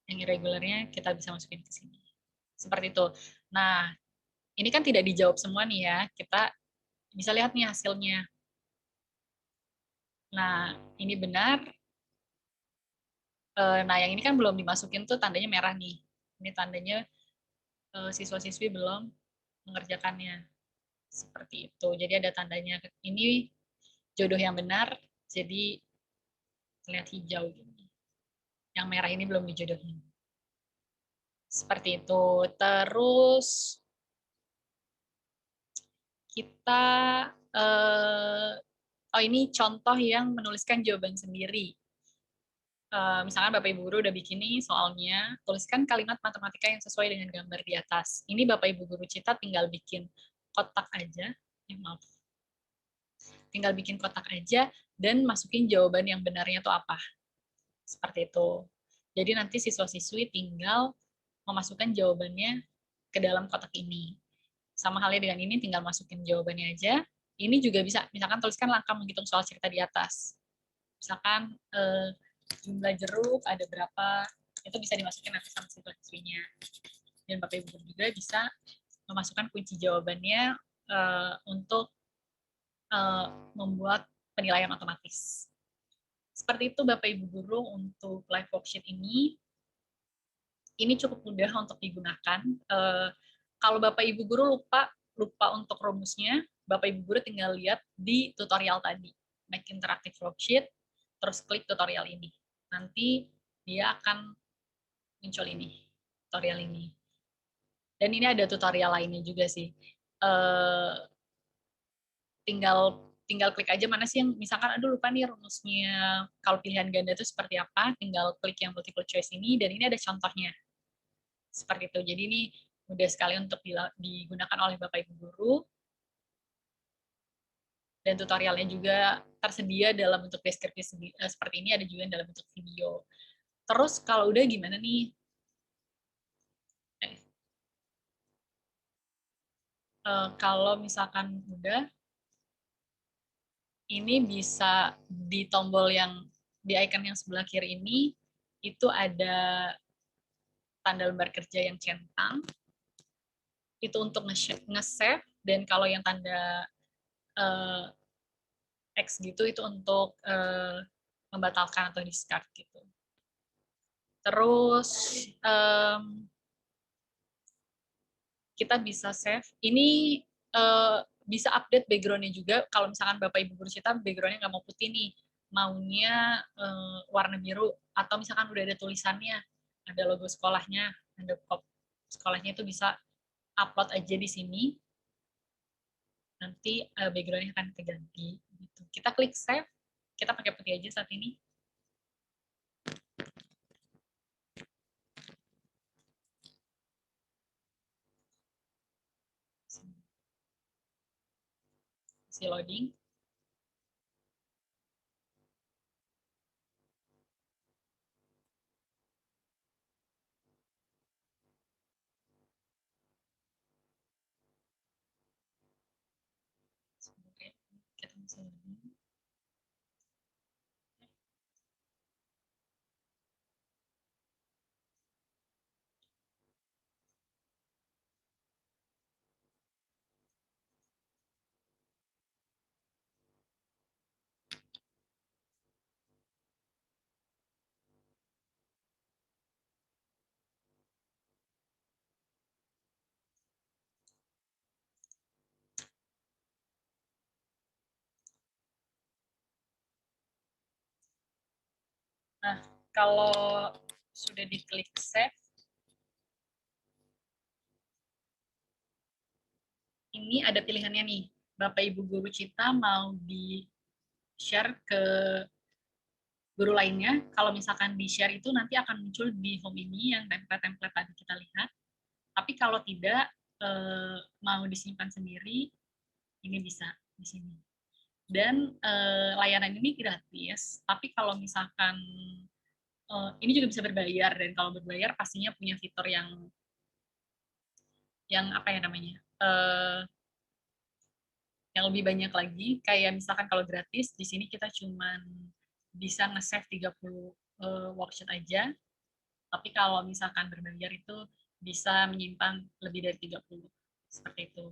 Speaker 2: irregularnya kita bisa masukin ke sini. Seperti itu. Nah, ini kan tidak dijawab semua nih ya. Kita bisa lihat nih hasilnya. Nah, ini benar. Nah, yang ini kan belum dimasukin tuh tandanya merah nih. Ini tandanya siswa-siswi belum mengerjakannya. Seperti itu. Jadi ada tandanya. Ini jodoh yang benar, jadi terlihat hijau. Yang merah ini belum dijodohin. Seperti itu. Terus kita, oh ini contoh yang menuliskan jawaban sendiri. Misalkan Bapak Ibu Guru udah bikin nih soalnya, tuliskan kalimat matematika yang sesuai dengan gambar di atas. Ini Bapak Ibu Guru Cita tinggal bikin kotak aja. Maaf. Tinggal bikin kotak aja dan masukin jawaban yang benarnya itu apa. Seperti itu. Jadi nanti siswa-siswi tinggal memasukkan jawabannya ke dalam kotak ini. Sama halnya dengan ini, tinggal masukin jawabannya aja. Ini juga bisa, misalkan tuliskan langkah menghitung soal cerita di atas. Misalkan jumlah jeruk ada berapa, itu bisa dimasukin nanti sama siswa-siswinya. Dan Bapak Ibu juga bisa memasukkan kunci jawabannya untuk membuat penilaian otomatis. Seperti itu Bapak Ibu Guru untuk live worksheet ini. Ini cukup mudah untuk digunakan. Kalau Bapak Ibu Guru lupa untuk rumusnya, Bapak Ibu Guru tinggal lihat di tutorial tadi. Make interactive worksheet, terus klik tutorial ini. Nanti dia akan muncul ini, tutorial ini. Dan ini ada tutorial lainnya juga sih. Tinggal klik aja mana sih yang, misalkan aduh lupa nih rumusnya, kalau pilihan ganda itu seperti apa, tinggal klik yang multiple choice ini, dan ini ada contohnya. Seperti itu. Jadi ini mudah sekali untuk digunakan oleh Bapak Ibu Guru. Dan tutorialnya juga tersedia dalam bentuk deskripsi seperti ini, ada juga dalam bentuk video. Terus kalau udah gimana nih? Kalau misalkan udah, ini bisa di tombol yang di icon yang sebelah kiri ini, itu ada tanda lembar kerja yang centang. Itu untuk nge-save, dan kalau yang tanda X gitu itu untuk membatalkan atau discard gitu. Terus kita bisa save. Ini bisa update background-nya juga. Kalau misalkan Bapak Ibu Guru Cita background-nya nggak mau putih nih, maunya warna biru, atau misalkan udah ada tulisannya, ada logo sekolahnya, ada kop sekolahnya, itu bisa upload aja di sini. Nanti background-nya akan keganti. Gitu. Kita klik save. Kita pakai putih aja saat ini. Si loading. Nah, kalau sudah diklik save, ini ada pilihannya nih. Bapak Ibu guru Cita mau di-share ke guru lainnya. Kalau misalkan di-share itu nanti akan muncul di home ini yang template-template tadi kita lihat. Tapi kalau tidak mau disimpan sendiri, ini bisa di sini. Dan layanan ini gratis. Tapi kalau misalkan ini juga bisa berbayar, dan kalau berbayar pastinya punya fitur yang apa ya namanya? Yang lebih banyak lagi. Kayak misalkan kalau gratis di sini kita cuman bisa nge-save 30 worksheet aja. Tapi kalau misalkan berbayar itu bisa menyimpan lebih dari 30. Seperti itu.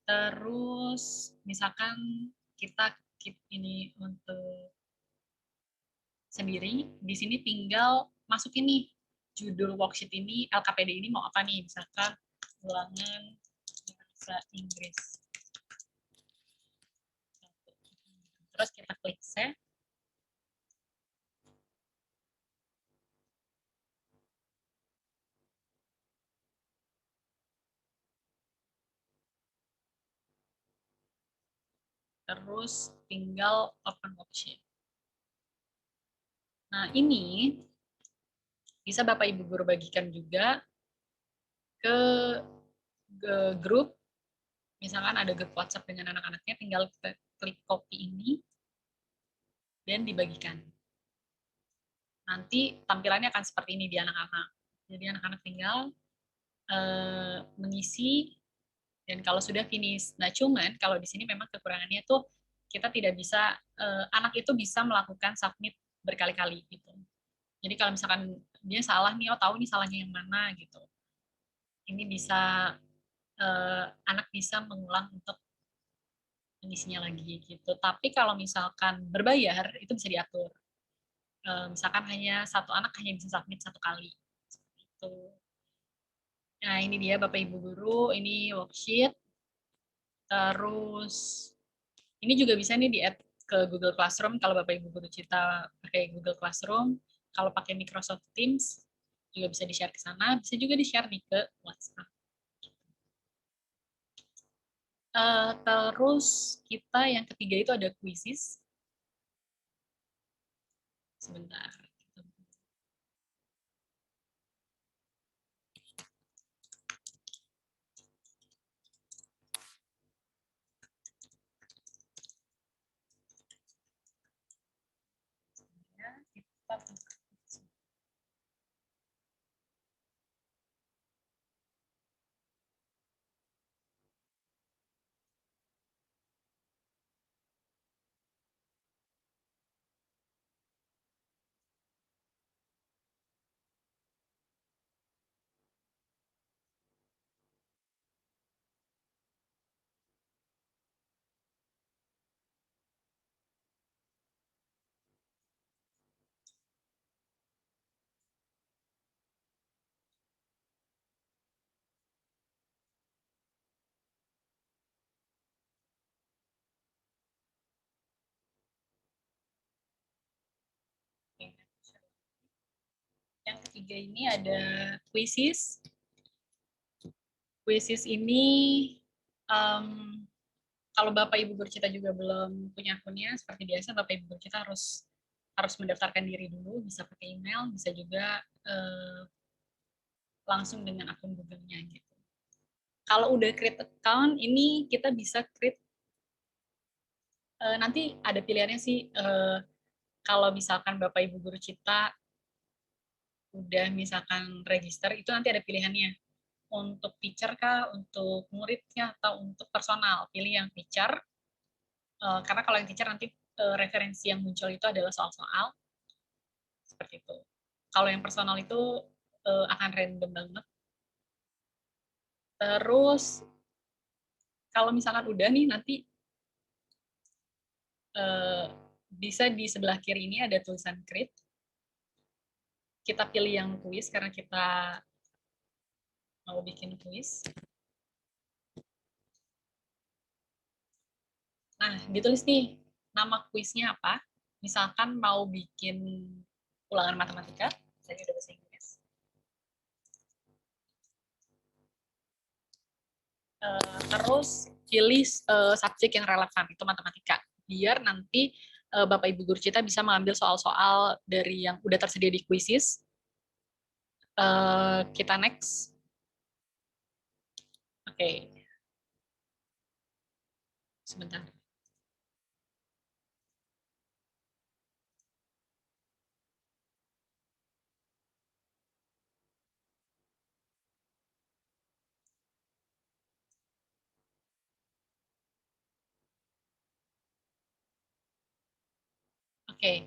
Speaker 2: Terus misalkan kita keep ini untuk sendiri, di sini tinggal masukin nih judul worksheet ini, LKPD ini mau apa nih, misalkan ulangan bahasa Inggris. Terus kita klik save. Terus tinggal open worksheet. Nah, ini bisa Bapak Ibu guru bagikan juga ke grup. Misalkan ada grup WhatsApp dengan anak-anaknya, tinggal klik copy ini dan dibagikan. Nanti tampilannya akan seperti ini di anak-anak. Jadi anak-anak tinggal mengisi, dan kalau sudah finish. Nah, cuman kalau di sini memang kekurangannya tuh kita tidak bisa, anak itu bisa melakukan submit berkali-kali gitu. Jadi kalau misalkan dia salah nih, oh tahu nih salahnya yang mana gitu. Ini bisa anak bisa mengulang untuk mengisinya lagi gitu. Tapi kalau misalkan berbayar itu bisa diatur. Misalkan hanya satu anak hanya bisa submit satu kali. Seperti itu. Nah, ini dia Bapak Ibu guru, ini worksheet. Terus ini juga bisa nih di-add ke Google Classroom kalau Bapak Ibu guru Cita pakai Google Classroom. Kalau pakai Microsoft Teams juga bisa di-share ke sana, bisa juga di-share nih ke WhatsApp. Terus kita yang ketiga itu ada quizzes. Sebentar. Kita yang ketiga ini ada quizzes. Quizzes ini kalau Bapak Ibu guru Cita juga belum punya akunnya, seperti biasa Bapak Ibu guru Cita harus mendaftarkan diri dulu, bisa pakai email, bisa juga langsung dengan akun Google-nya gitu. Kalau udah create account, ini kita bisa create, nanti ada pilihannya sih, kalau misalkan Bapak Ibu guru Cita udah misalkan register, itu nanti ada pilihannya. Untuk teacher kah, untuk muridnya, atau untuk personal. Pilih yang teacher. Karena kalau yang teacher nanti referensi yang muncul itu adalah soal-soal seperti itu. Kalau yang personal itu akan random banget. Terus kalau misalkan udah nih nanti bisa di sebelah kiri ini ada tulisan create. Kita pilih yang kuis karena kita mau bikin kuis. Nah, ditulis nih nama kuisnya apa. Misalkan mau bikin ulangan matematika, saya udah bahasa Inggris. Terus pilih subjek yang relevan, itu matematika. Biar nanti Bapak Ibu guru kita bisa mengambil soal-soal dari yang udah tersedia di quizzes. Kita next. Oke. Sebentar. Oke.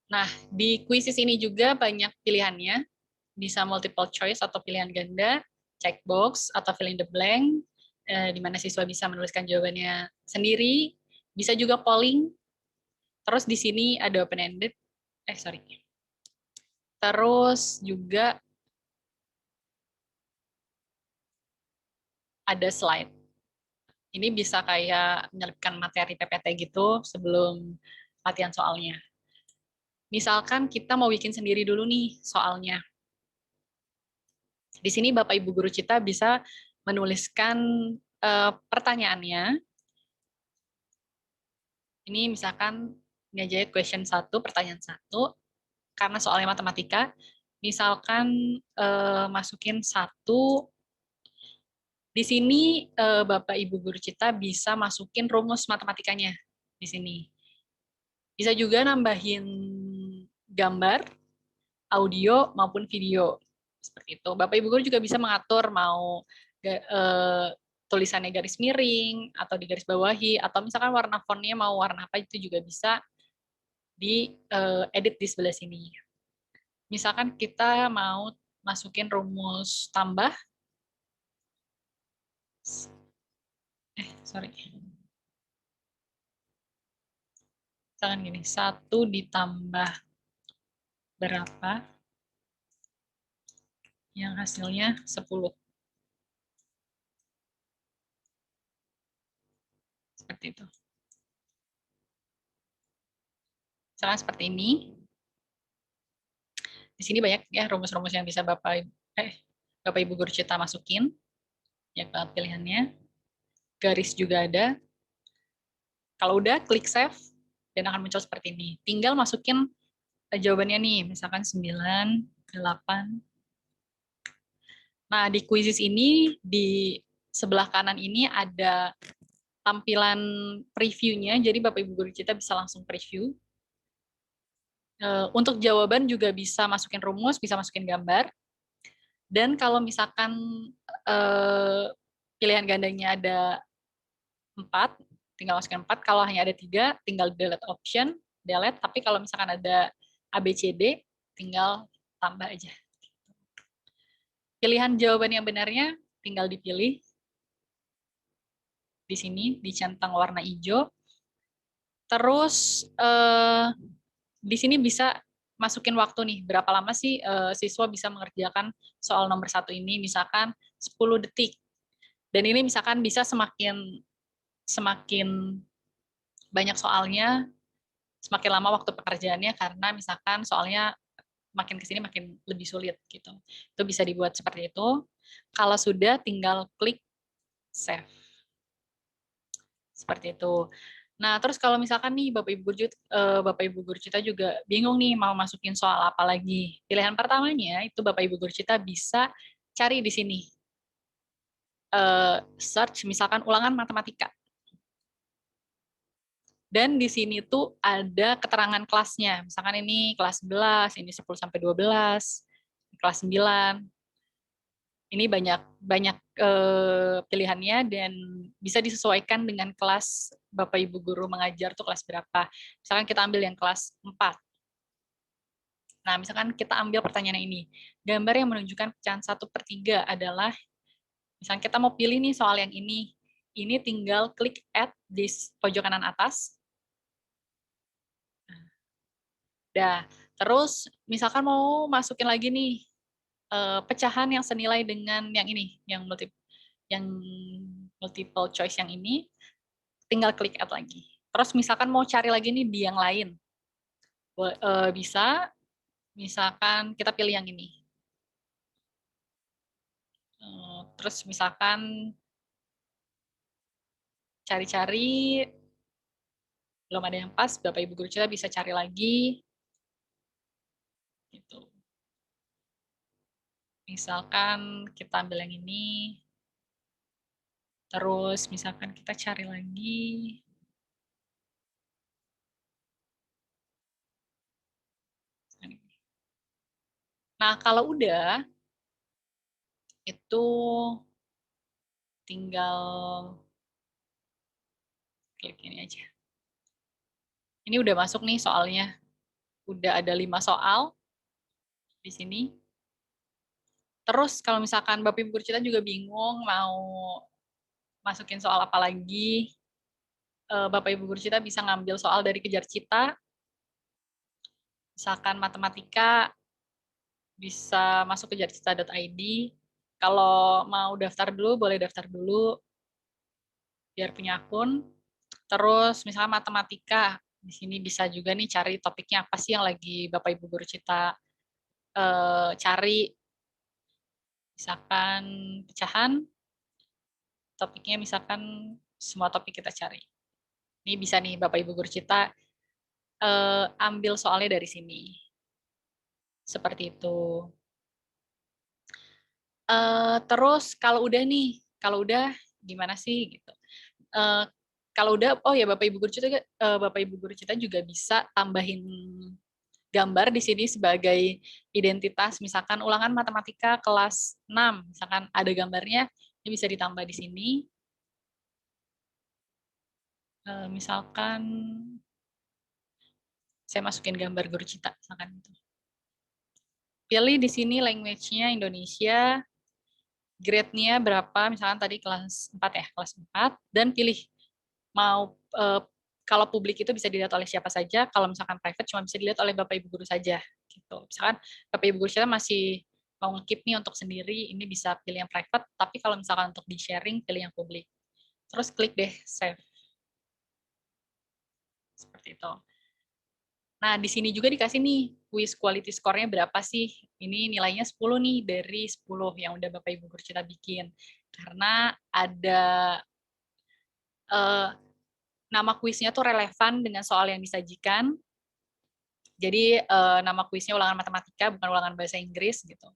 Speaker 2: Nah, di quizzes ini juga banyak pilihannya. Bisa multiple choice atau pilihan ganda, checkbox atau fill in the blank, di mana siswa bisa menuliskan jawabannya sendiri. Bisa juga polling. Terus di sini ada open-ended. Sorry. Terus juga ada slide. Ini bisa kayak menyelipkan materi PPT gitu sebelum latihan soalnya. Misalkan kita mau bikin sendiri dulu nih soalnya. Di sini Bapak Ibu guru kita bisa menuliskan pertanyaannya. Ini misalkan ini aja question 1, pertanyaan 1. Karena soalnya matematika, misalkan masukin 1. Di sini Bapak Ibu guru kita bisa masukin rumus matematikanya di sini. Bisa juga nambahin gambar, audio maupun video seperti itu. Bapak Ibu guru juga bisa mengatur mau tulisannya garis miring atau di garis bawahi atau misalkan warna fontnya mau warna apa itu juga bisa di edit di sebelah sini. Misalkan kita mau masukin rumus tambah. Sorry. Misalkan gini, 1 ditambah berapa yang hasilnya 10. Seperti itu. Misalkan seperti ini. Di sini banyak ya rumus-rumus yang bisa Bapak Ibu guru kita masukin. Ya, pilihannya. Garis juga ada. Kalau udah, klik save dan akan muncul seperti ini. Tinggal masukin jawabannya nih, misalkan 9, 8. Nah, di quizzes ini, di sebelah kanan ini ada tampilan previewnya, jadi Bapak Ibu guru kita bisa langsung preview. Untuk jawaban juga bisa masukin rumus, bisa masukin gambar. Dan kalau misalkan pilihan gandanya ada 4, tinggal masukin 4. Kalau hanya ada 3, tinggal delete option, delete. Tapi kalau misalkan ada ABCD, tinggal tambah aja. Pilihan jawaban yang benarnya tinggal dipilih. Di sini, dicentang warna hijau. Terus, di sini bisa masukin waktu nih, berapa lama sih siswa bisa mengerjakan soal nomor 1 ini, misalkan 10 detik. Dan ini misalkan bisa semakin banyak soalnya, semakin lama waktu pekerjaannya karena misalkan soalnya makin ke sini makin lebih sulit gitu. Itu bisa dibuat seperti itu. Kalau sudah tinggal klik save. Seperti itu. Nah, terus kalau misalkan nih Bapak Ibu guru kita juga bingung nih mau masukin soal apa lagi. Pilihan pertamanya itu Bapak Ibu guru kita bisa cari di sini. Search misalkan ulangan matematika. Dan di sini tuh ada keterangan kelasnya. Misalkan ini kelas 11, ini 10 sampai 12, kelas 9. Ini banyak pilihannya dan bisa disesuaikan dengan kelas Bapak Ibu guru mengajar tuh kelas berapa. Misalkan kita ambil yang kelas 4. Nah, misalkan kita ambil pertanyaan ini. Gambar yang menunjukkan pecahan 1/3 adalah, misalkan kita mau pilih nih soal yang ini. Ini tinggal klik add di pojok kanan atas. Dah, terus misalkan mau masukin lagi nih pecahan yang senilai dengan yang ini, yang multiple choice yang ini, tinggal klik add lagi. Terus misalkan mau cari lagi nih di yang lain, bisa, misalkan kita pilih yang ini. Terus misalkan cari-cari, belum ada yang pas, Bapak Ibu guru kita bisa cari lagi. Gitu. Misalkan kita ambil yang ini, terus misalkan kita cari lagi. Nah, kalau udah, itu tinggal klik ini aja. Ini udah masuk nih soalnya. Udah ada 5 soal di sini. Terus kalau misalkan Bapak Ibu guru kita juga bingung mau masukin soal apa lagi, Bapak Ibu guru kita bisa ngambil soal dari Kejar Cita. Misalkan matematika, bisa masuk kejarcita.id. Kalau mau daftar dulu, boleh daftar dulu, biar punya akun. Terus misalnya matematika, di sini bisa juga nih cari topiknya apa sih yang lagi Bapak Ibu guru kita cari. Misalkan pecahan, topiknya misalkan semua topik kita cari. Ini bisa nih Bapak Ibu guru kita ambil soalnya dari sini. Seperti itu. Terus kalau udah gimana sih gitu. Kalau udah, oh ya Bapak Ibu guru kita juga bisa tambahin gambar di sini sebagai identitas, misalkan ulangan matematika kelas 6, misalkan ada gambarnya, ini bisa ditambah di sini. Misalkan saya masukin gambar guru cita, misalkan itu. Pilih di sini language-nya Indonesia, grade-nya berapa, misalkan tadi kelas 4 ya, kelas 4, dan pilih mau kalau publik itu bisa dilihat oleh siapa saja, kalau misalkan private cuma bisa dilihat oleh Bapak Ibu guru saja gitu. Misalkan Bapak Ibu guru kita masih mau nge-keep nih untuk sendiri, ini bisa pilih yang private, tapi kalau misalkan untuk di-sharing pilih yang publik. Terus klik deh save. Seperti itu. Nah, di sini juga dikasih nih quiz quality score-nya berapa sih? Ini nilainya 10 nih dari 10 yang udah Bapak Ibu guru kita bikin. Karena ada nama kuisnya tuh relevan dengan soal yang disajikan. Jadi nama kuisnya ulangan matematika, bukan ulangan bahasa Inggris gitu.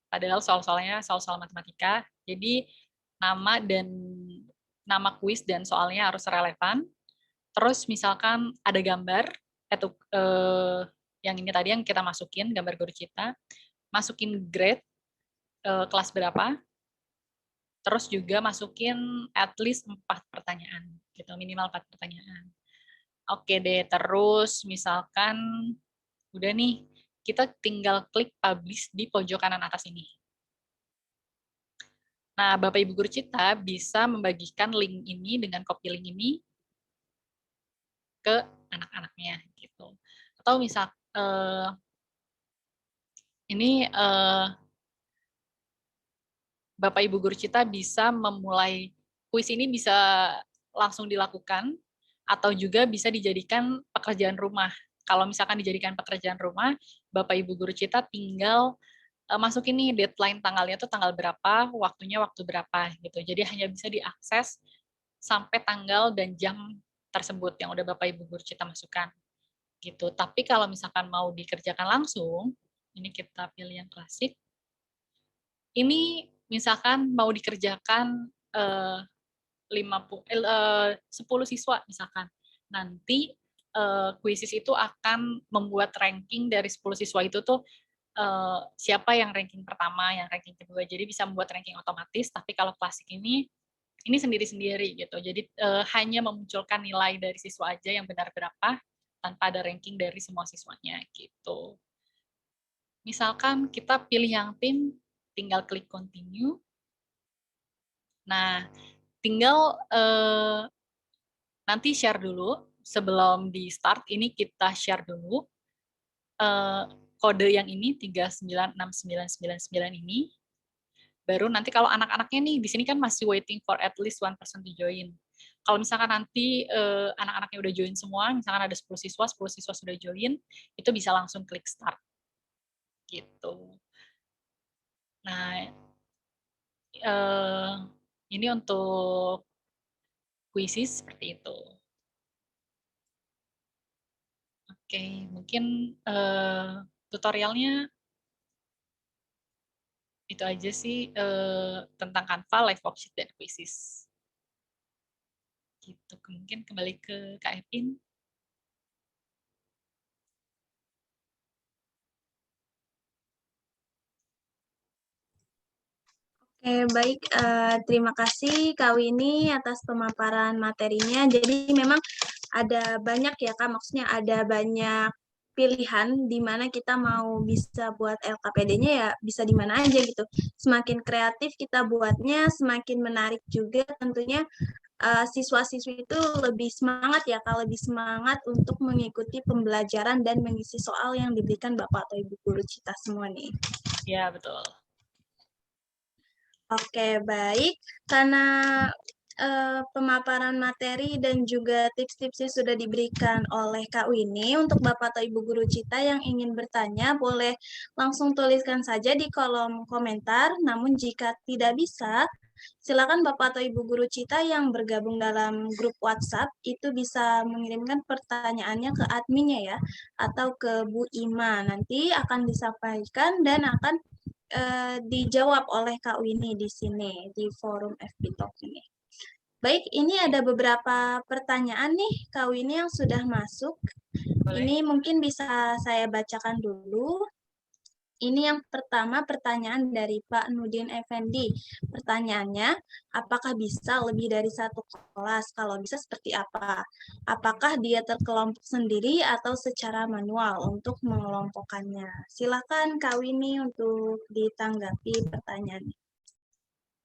Speaker 2: Padahal soal-soalnya soal-soal matematika. Jadi nama kuis dan soalnya harus relevan. Terus misalkan ada gambar, itu yang ini tadi yang kita masukin, gambar guru kita, masukin grade, kelas berapa, terus juga masukin at least 4 pertanyaan, gitu, minimal 4 pertanyaan. Oke deh, terus misalkan udah nih, kita tinggal klik publish di pojok kanan atas ini. Nah, Bapak Ibu guru kita bisa membagikan link ini dengan copy link ini ke anak-anaknya gitu. Atau misal ini Bapak Ibu guru kita bisa memulai kuis ini bisa langsung dilakukan atau juga bisa dijadikan pekerjaan rumah. Kalau misalkan dijadikan pekerjaan rumah, Bapak Ibu guru kita tinggal masukin nih deadline tanggalnya tuh tanggal berapa, waktunya waktu berapa gitu. Jadi hanya bisa diakses sampai tanggal dan jam tersebut yang udah Bapak Ibu guru kita masukkan gitu. Tapi kalau misalkan mau dikerjakan langsung, ini kita pilih yang klasik. Ini misalkan mau dikerjakan 10 siswa misalkan. Nanti kuisis itu akan membuat ranking dari 10 siswa itu tuh siapa yang ranking pertama, yang ranking kedua. Jadi bisa membuat ranking otomatis, tapi kalau klasik ini sendiri-sendiri gitu. Jadi hanya memunculkan nilai dari siswa aja yang benar berapa, tanpa ada ranking dari semua siswanya gitu. Misalkan kita pilih yang tim, tinggal klik continue. Nah, tinggal nanti share dulu. Sebelum di start, ini kita share dulu kode yang ini 396999 ini. Baru nanti kalau anak-anaknya nih, di sini kan masih waiting for at least one person to join. Kalau misalkan nanti anak-anaknya udah join semua, misalkan ada 10 siswa sudah join, itu bisa langsung klik start. Gitu. Nah, ini untuk kuisis seperti itu. Oke, mungkin tutorialnya itu aja sih tentang Canva, live worksheet, dan kuisis. Gitu. Mungkin kembali ke Kak Evin.
Speaker 1: Oke, baik. Terima kasih Kak Winnie atas pemaparan materinya. Jadi memang ada banyak ya Kak, maksudnya ada banyak pilihan di mana kita mau bisa buat LKPD-nya ya bisa di mana aja gitu. Semakin kreatif kita buatnya, semakin menarik juga tentunya siswa-siswi itu lebih semangat ya Kak, lebih semangat untuk mengikuti pembelajaran dan mengisi soal yang diberikan Bapak atau Ibu guru kita semua nih.
Speaker 2: Ya, betul.
Speaker 1: Oke, baik. Karena pemaparan materi dan juga tips-tipsnya sudah diberikan oleh Kak Winnie, untuk Bapak atau Ibu Guru Cita yang ingin bertanya, boleh langsung tuliskan saja di kolom komentar. Namun jika tidak bisa, silakan Bapak atau Ibu Guru Cita yang bergabung dalam grup WhatsApp, itu bisa mengirimkan pertanyaannya ke adminnya ya, atau ke Bu Ima. Nanti akan disampaikan dan akan dijawab oleh Kak Winnie di sini, di forum FB Talk ini. Baik, ini ada beberapa pertanyaan nih, Kak Winnie yang sudah masuk.
Speaker 2: Boleh.
Speaker 1: Ini mungkin bisa saya bacakan dulu. Ini yang pertama, pertanyaan dari Pak Nudin Effendi. Pertanyaannya, apakah bisa lebih dari satu kelas? Kalau bisa seperti apa? Apakah dia terkelompok sendiri atau secara manual untuk mengelompokkannya? Silakan Kak Winnie untuk ditanggapi pertanyaannya.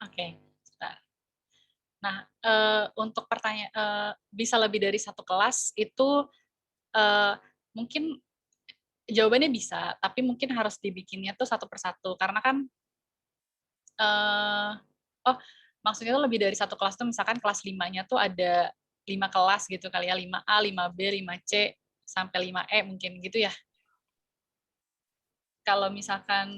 Speaker 2: Oke, sebentar. Nah, untuk pertanyaan bisa lebih dari satu kelas itu mungkin jawabannya bisa, tapi mungkin harus dibikinnya tuh satu persatu karena kan maksudnya tuh lebih dari satu kelas tuh misalkan kelas 5-nya tuh ada 5 kelas gitu kali ya, 5A, 5B, 5C, sampai 5E mungkin gitu ya. Kalau misalkan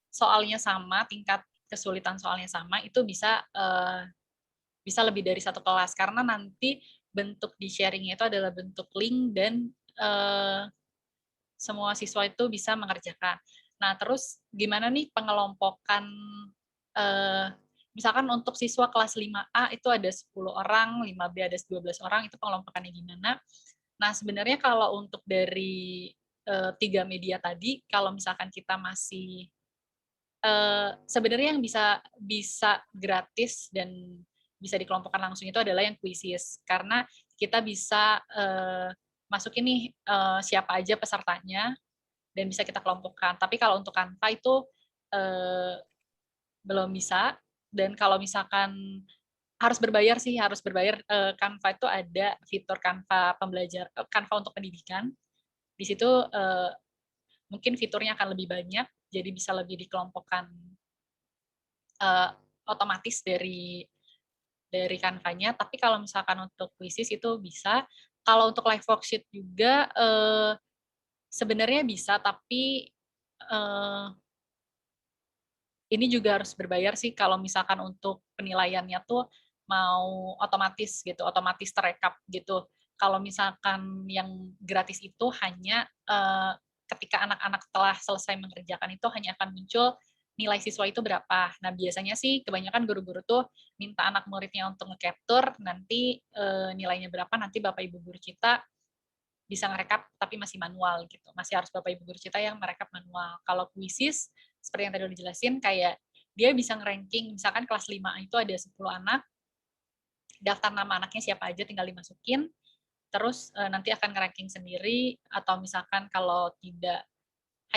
Speaker 2: soalnya sama, tingkat kesulitan soalnya sama, itu bisa lebih dari satu kelas karena nanti bentuk di sharingnya itu adalah bentuk link dan semua siswa itu bisa mengerjakan. Nah, terus gimana nih pengelompokan misalkan untuk siswa kelas 5A itu ada 10 orang, 5B ada 12 orang, itu pengelompokannya gimana? Nah, sebenarnya kalau untuk dari 3 media tadi, kalau misalkan kita masih sebenarnya yang bisa gratis dan bisa dikelompokkan langsung itu adalah yang kuisis karena kita bisa masukin nih siapa aja pesertanya dan bisa kita kelompokkan. Tapi kalau untuk Canva itu belum bisa dan kalau misalkan harus berbayar sih, harus berbayar. Canva itu ada fitur Canva pembelajar, Canva untuk pendidikan. Di situ mungkin fiturnya akan lebih banyak, jadi bisa lebih dikelompokkan otomatis dari Canva-nya. Tapi kalau misalkan untuk kuisis itu bisa. Kalau untuk live worksheet juga sebenarnya bisa, tapi ini juga harus berbayar sih kalau misalkan untuk penilaiannya tuh mau otomatis gitu, otomatis terekap gitu. Kalau misalkan yang gratis itu hanya ketika anak-anak telah selesai mengerjakan itu hanya akan muncul nilai siswa itu berapa. Nah, biasanya sih kebanyakan guru-guru tuh minta anak muridnya untuk nge-capture, nanti nilainya berapa, nanti Bapak Ibu guru kita bisa ngerekap tapi masih manual gitu. Masih harus Bapak Ibu guru Cita yang merekap manual. Kalau Quizzes, seperti yang tadi udah dijelasin, kayak dia bisa nge-ranking, misalkan kelas 5 itu ada 10 anak, daftar nama anaknya siapa aja tinggal dimasukin, terus nanti akan nge-ranking sendiri, atau misalkan kalau tidak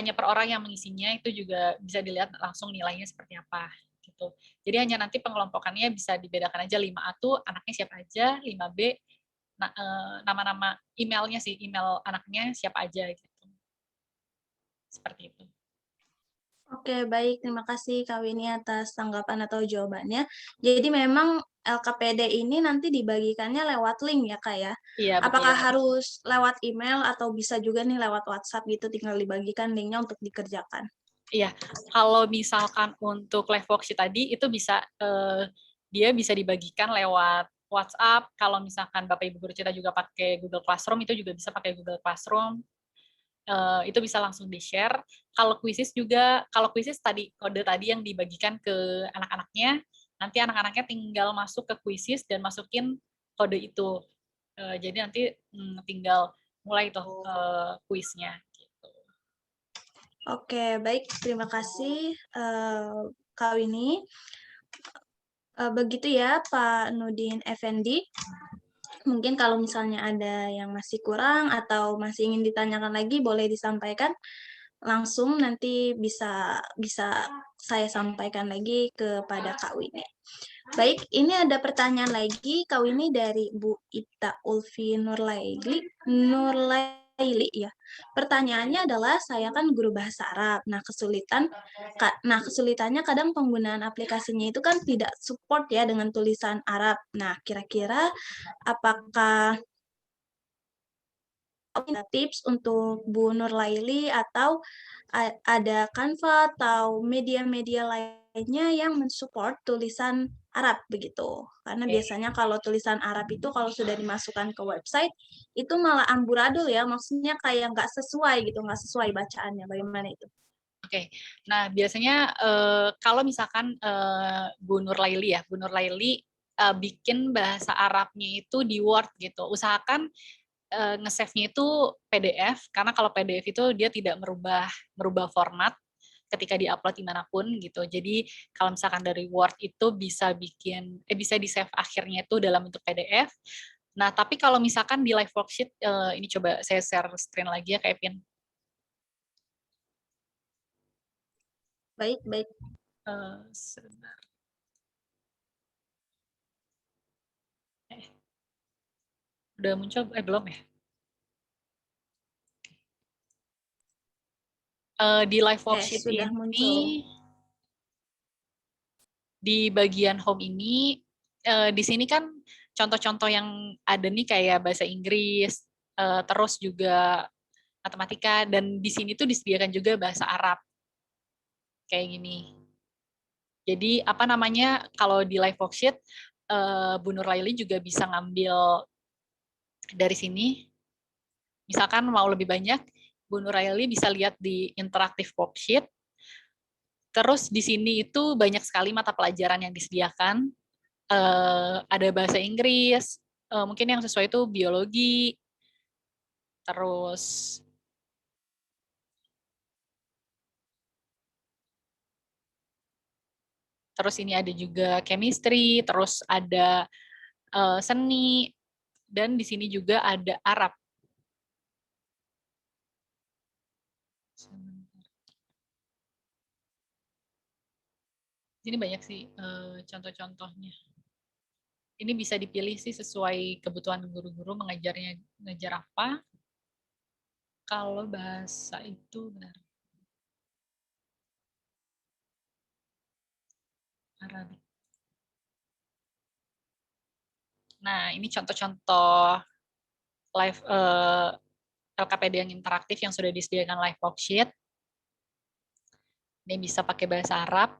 Speaker 2: hanya per orang yang mengisinya, itu juga bisa dilihat langsung nilainya seperti apa gitu. Jadi hanya nanti pengelompokannya bisa dibedakan aja, 5A tuh anaknya siapa aja, 5B nama-nama emailnya sih, email anaknya siapa aja gitu. Seperti itu.
Speaker 1: Oke, baik. Terima kasih Kak Winnie atas tanggapan atau jawabannya. Jadi memang LKPD ini nanti dibagikannya lewat link ya, Kak, ya?
Speaker 2: Iya, betul.
Speaker 1: Apakah harus lewat email atau bisa juga nih lewat WhatsApp gitu, tinggal dibagikan linknya untuk dikerjakan?
Speaker 2: Iya, kalau misalkan untuk live worksheet tadi, itu bisa, dia bisa dibagikan lewat WhatsApp, kalau misalkan Bapak Ibu guru Cita juga pakai Google Classroom, itu juga bisa pakai Google Classroom, itu bisa langsung di-share. Kalau Quizzes juga, kalau Quizzes tadi, kode tadi yang dibagikan ke anak-anaknya, nanti anak-anaknya tinggal masuk ke Quizzes dan masukin kode itu. Jadi nanti tinggal mulai tuh kuisnya. Gitu.
Speaker 1: Oke, baik. Terima kasih, Kak Winnie. Begitu ya, Pak Nudin Effendi. Mungkin kalau misalnya ada yang masih kurang atau masih ingin ditanyakan lagi, boleh disampaikan langsung, nanti bisa bisa saya sampaikan lagi kepada Kak Winnie. Baik, ini ada pertanyaan lagi, Kak Winnie, dari Bu Ita Ulfi Nurlaili ya. Pertanyaannya adalah, saya kan guru bahasa Arab. Kesulitannya kadang penggunaan aplikasinya itu kan tidak support ya dengan tulisan Arab. Nah, kira-kira apakah tips untuk Bu Nurlaili atau ada Canva atau media-media lainnya yang mensupport tulisan Arab begitu. Karena biasanya kalau tulisan Arab itu kalau sudah dimasukkan ke website itu malah amburadul ya, maksudnya kayak nggak sesuai gitu, nggak sesuai bacaannya. Bagaimana itu?
Speaker 2: Oke, nah biasanya kalau misalkan Bu Nurlaili ya, Bu Nurlaili bikin bahasa Arabnya itu di Word gitu. Usahakan nge-save-nya itu PDF, karena kalau PDF itu dia tidak merubah format ketika di-upload dimanapun gitu. Jadi kalau misalkan dari Word itu bisa bisa di-save akhirnya itu dalam bentuk PDF. Nah, tapi kalau misalkan di live worksheet, ini coba saya share screen lagi ya, kayak Pin.
Speaker 1: Baik, baik.
Speaker 2: Sebentar. Udah muncul? Belum ya? Di live worksheet
Speaker 1: Sudah muncul.
Speaker 2: ini, di bagian home ini, di sini kan contoh-contoh yang ada nih kayak bahasa Inggris, terus juga matematika, dan di sini tuh disediakan juga bahasa Arab. Kayak gini. Jadi apa namanya, kalau di live worksheet, Bu Nurlaili juga bisa ngambil dari sini. Misalkan mau lebih banyak, Bu Nurlaili bisa lihat di interaktif worksheet. Terus di sini itu banyak sekali mata pelajaran yang disediakan. Ada bahasa Inggris, mungkin yang sesuai itu biologi, terus ini ada juga chemistry, terus ada seni, dan di sini juga ada Arab. Ini banyak sih contoh-contohnya. Ini bisa dipilih sih sesuai kebutuhan guru-guru mengajar apa. Kalau bahasa itu benar. Arabik. Nah, ini contoh-contoh live LKPD yang interaktif yang sudah disediakan live worksheet. Ini bisa pakai bahasa Arab.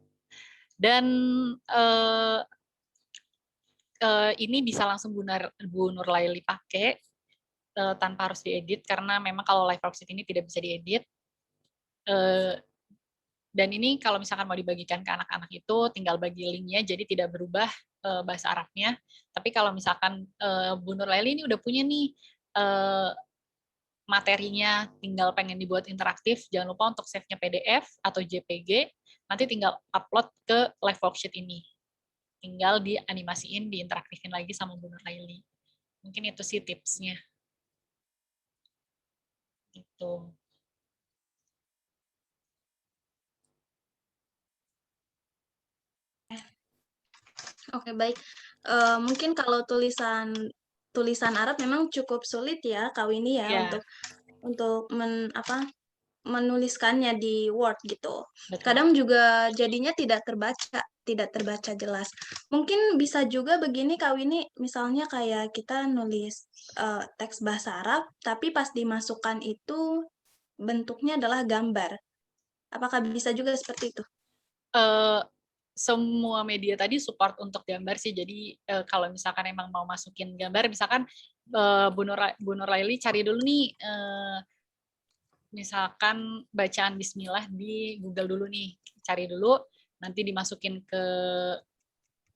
Speaker 2: Dan ini bisa langsung Bu Nurlaili pakai tanpa harus diedit, karena memang kalau live worksheet ini tidak bisa diedit. Dan ini kalau misalkan mau dibagikan ke anak-anak itu tinggal bagi linknya, jadi tidak berubah bahasa Arabnya. Tapi kalau misalkan Bu Nurlaili ini udah punya nih materinya tinggal pengen dibuat interaktif, jangan lupa untuk save-nya PDF atau JPG, nanti tinggal upload ke live worksheet ini. Tinggal dianimasiin, diinteraktifin lagi sama Bu Nurlaili. Mungkin itu sih tipsnya. Gitu.
Speaker 1: Oke, baik. Mungkin kalau tulisan Arab memang cukup sulit ya, Kak Winnie ya,
Speaker 2: Ya,
Speaker 1: untuk menuliskannya di Word gitu.
Speaker 2: betul.
Speaker 1: Kadang juga jadinya tidak terbaca jelas. Mungkin bisa juga begini Kak Winnie, misalnya kayak kita nulis teks bahasa Arab, tapi pas dimasukkan itu bentuknya adalah gambar. Apakah bisa juga seperti itu?
Speaker 2: Semua media tadi support untuk gambar sih. Jadi kalau misalkan emang mau masukin gambar, misalkan Bu Nurlaili cari dulu nih, misalkan bacaan Bismillah di Google dulu nih, cari dulu, nanti dimasukin ke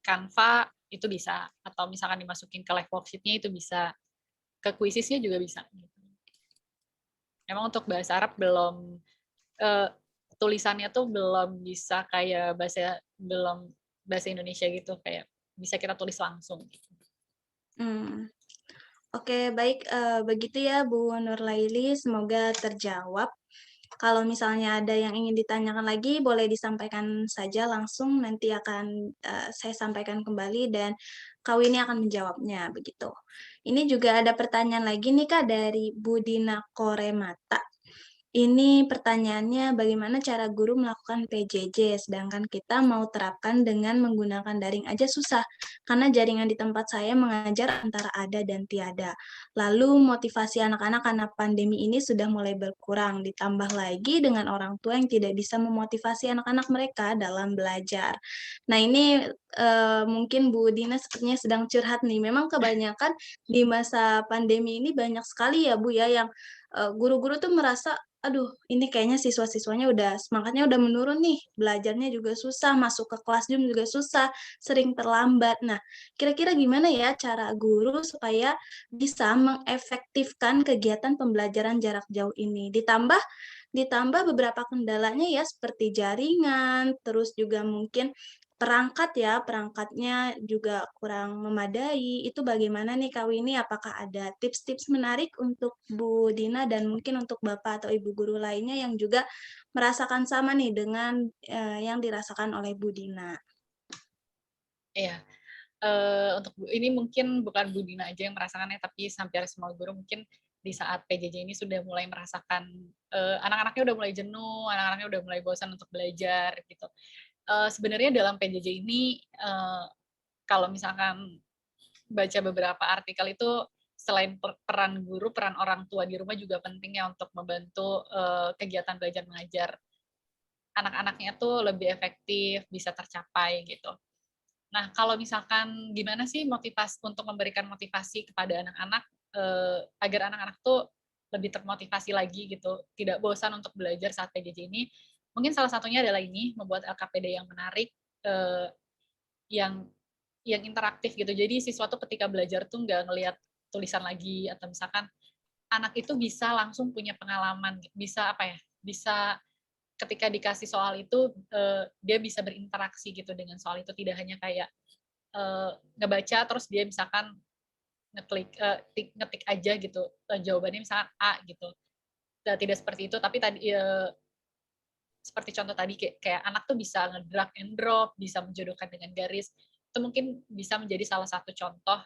Speaker 2: Canva itu bisa, atau misalkan dimasukin ke live worksheet-nya itu bisa, ke Quizizz-nya juga bisa. Emang untuk bahasa Arab belum tulisannya tuh belum bisa kayak bahasa Indonesia gitu, kayak bisa kita tulis langsung.
Speaker 1: Hmm. Oke, baik, begitu ya Bu Nurlaili, semoga terjawab. Kalau misalnya ada yang ingin ditanyakan lagi, boleh disampaikan saja langsung, nanti akan saya sampaikan kembali dan Kak Winnie akan menjawabnya, begitu. Ini juga ada pertanyaan lagi nih Kak dari Budina Koremata. Ini pertanyaannya, bagaimana cara guru melakukan PJJ, sedangkan kita mau terapkan dengan menggunakan daring aja susah, karena jaringan di tempat saya mengajar antara ada dan tiada. Lalu motivasi anak-anak karena pandemi ini sudah mulai berkurang, ditambah lagi dengan orang tua yang tidak bisa memotivasi anak-anak mereka dalam belajar. Nah ini mungkin Bu Dina sepertinya sedang curhat nih, memang kebanyakan di masa pandemi ini banyak sekali ya Bu ya, yang guru-guru tuh merasa, aduh ini kayaknya siswa-siswanya udah semangatnya udah menurun nih, belajarnya juga susah, masuk ke kelas Zoom juga susah, sering terlambat. Nah, kira-kira gimana ya cara guru supaya bisa mengefektifkan kegiatan pembelajaran jarak jauh ini? Ditambah ditambah beberapa kendalanya ya seperti jaringan, terus juga mungkin perangkat ya, perangkatnya juga kurang memadai. Itu bagaimana nih Kak Winnie? Apakah ada tips-tips menarik untuk Bu Dina dan mungkin untuk Bapak atau Ibu guru lainnya yang juga merasakan sama nih dengan yang dirasakan oleh Bu Dina?
Speaker 2: Iya. Untuk ini mungkin bukan Bu Dina aja yang merasakannya, tapi hampir semua guru mungkin di saat PJJ ini sudah mulai merasakan anak-anaknya udah mulai jenuh, anak-anaknya udah mulai bosan untuk belajar gitu. Sebenarnya dalam PJJ ini kalau misalkan baca beberapa artikel itu selain peran guru, peran orang tua di rumah juga penting ya untuk membantu kegiatan belajar mengajar anak-anaknya tuh lebih efektif, bisa tercapai gitu. Nah, kalau misalkan gimana sih motivasi untuk memberikan motivasi kepada anak-anak agar anak-anak tuh lebih termotivasi lagi gitu, tidak bosan untuk belajar saat PJJ ini? Mungkin salah satunya adalah ini membuat LKPD yang menarik, yang interaktif gitu. Jadi siswa tuh ketika belajar tuh nggak ngelihat tulisan lagi, atau misalkan anak itu bisa langsung punya pengalaman, bisa apa ya? Bisa ketika dikasih soal itu dia bisa berinteraksi gitu dengan soal itu, tidak hanya kayak ngebaca terus dia misalkan ngetik aja gitu jawabannya misalkan A gitu. Tidak seperti itu, tapi tadi seperti contoh tadi kayak anak tuh bisa nge-drag and drop, bisa menjodohkan dengan garis. Itu mungkin bisa menjadi salah satu contoh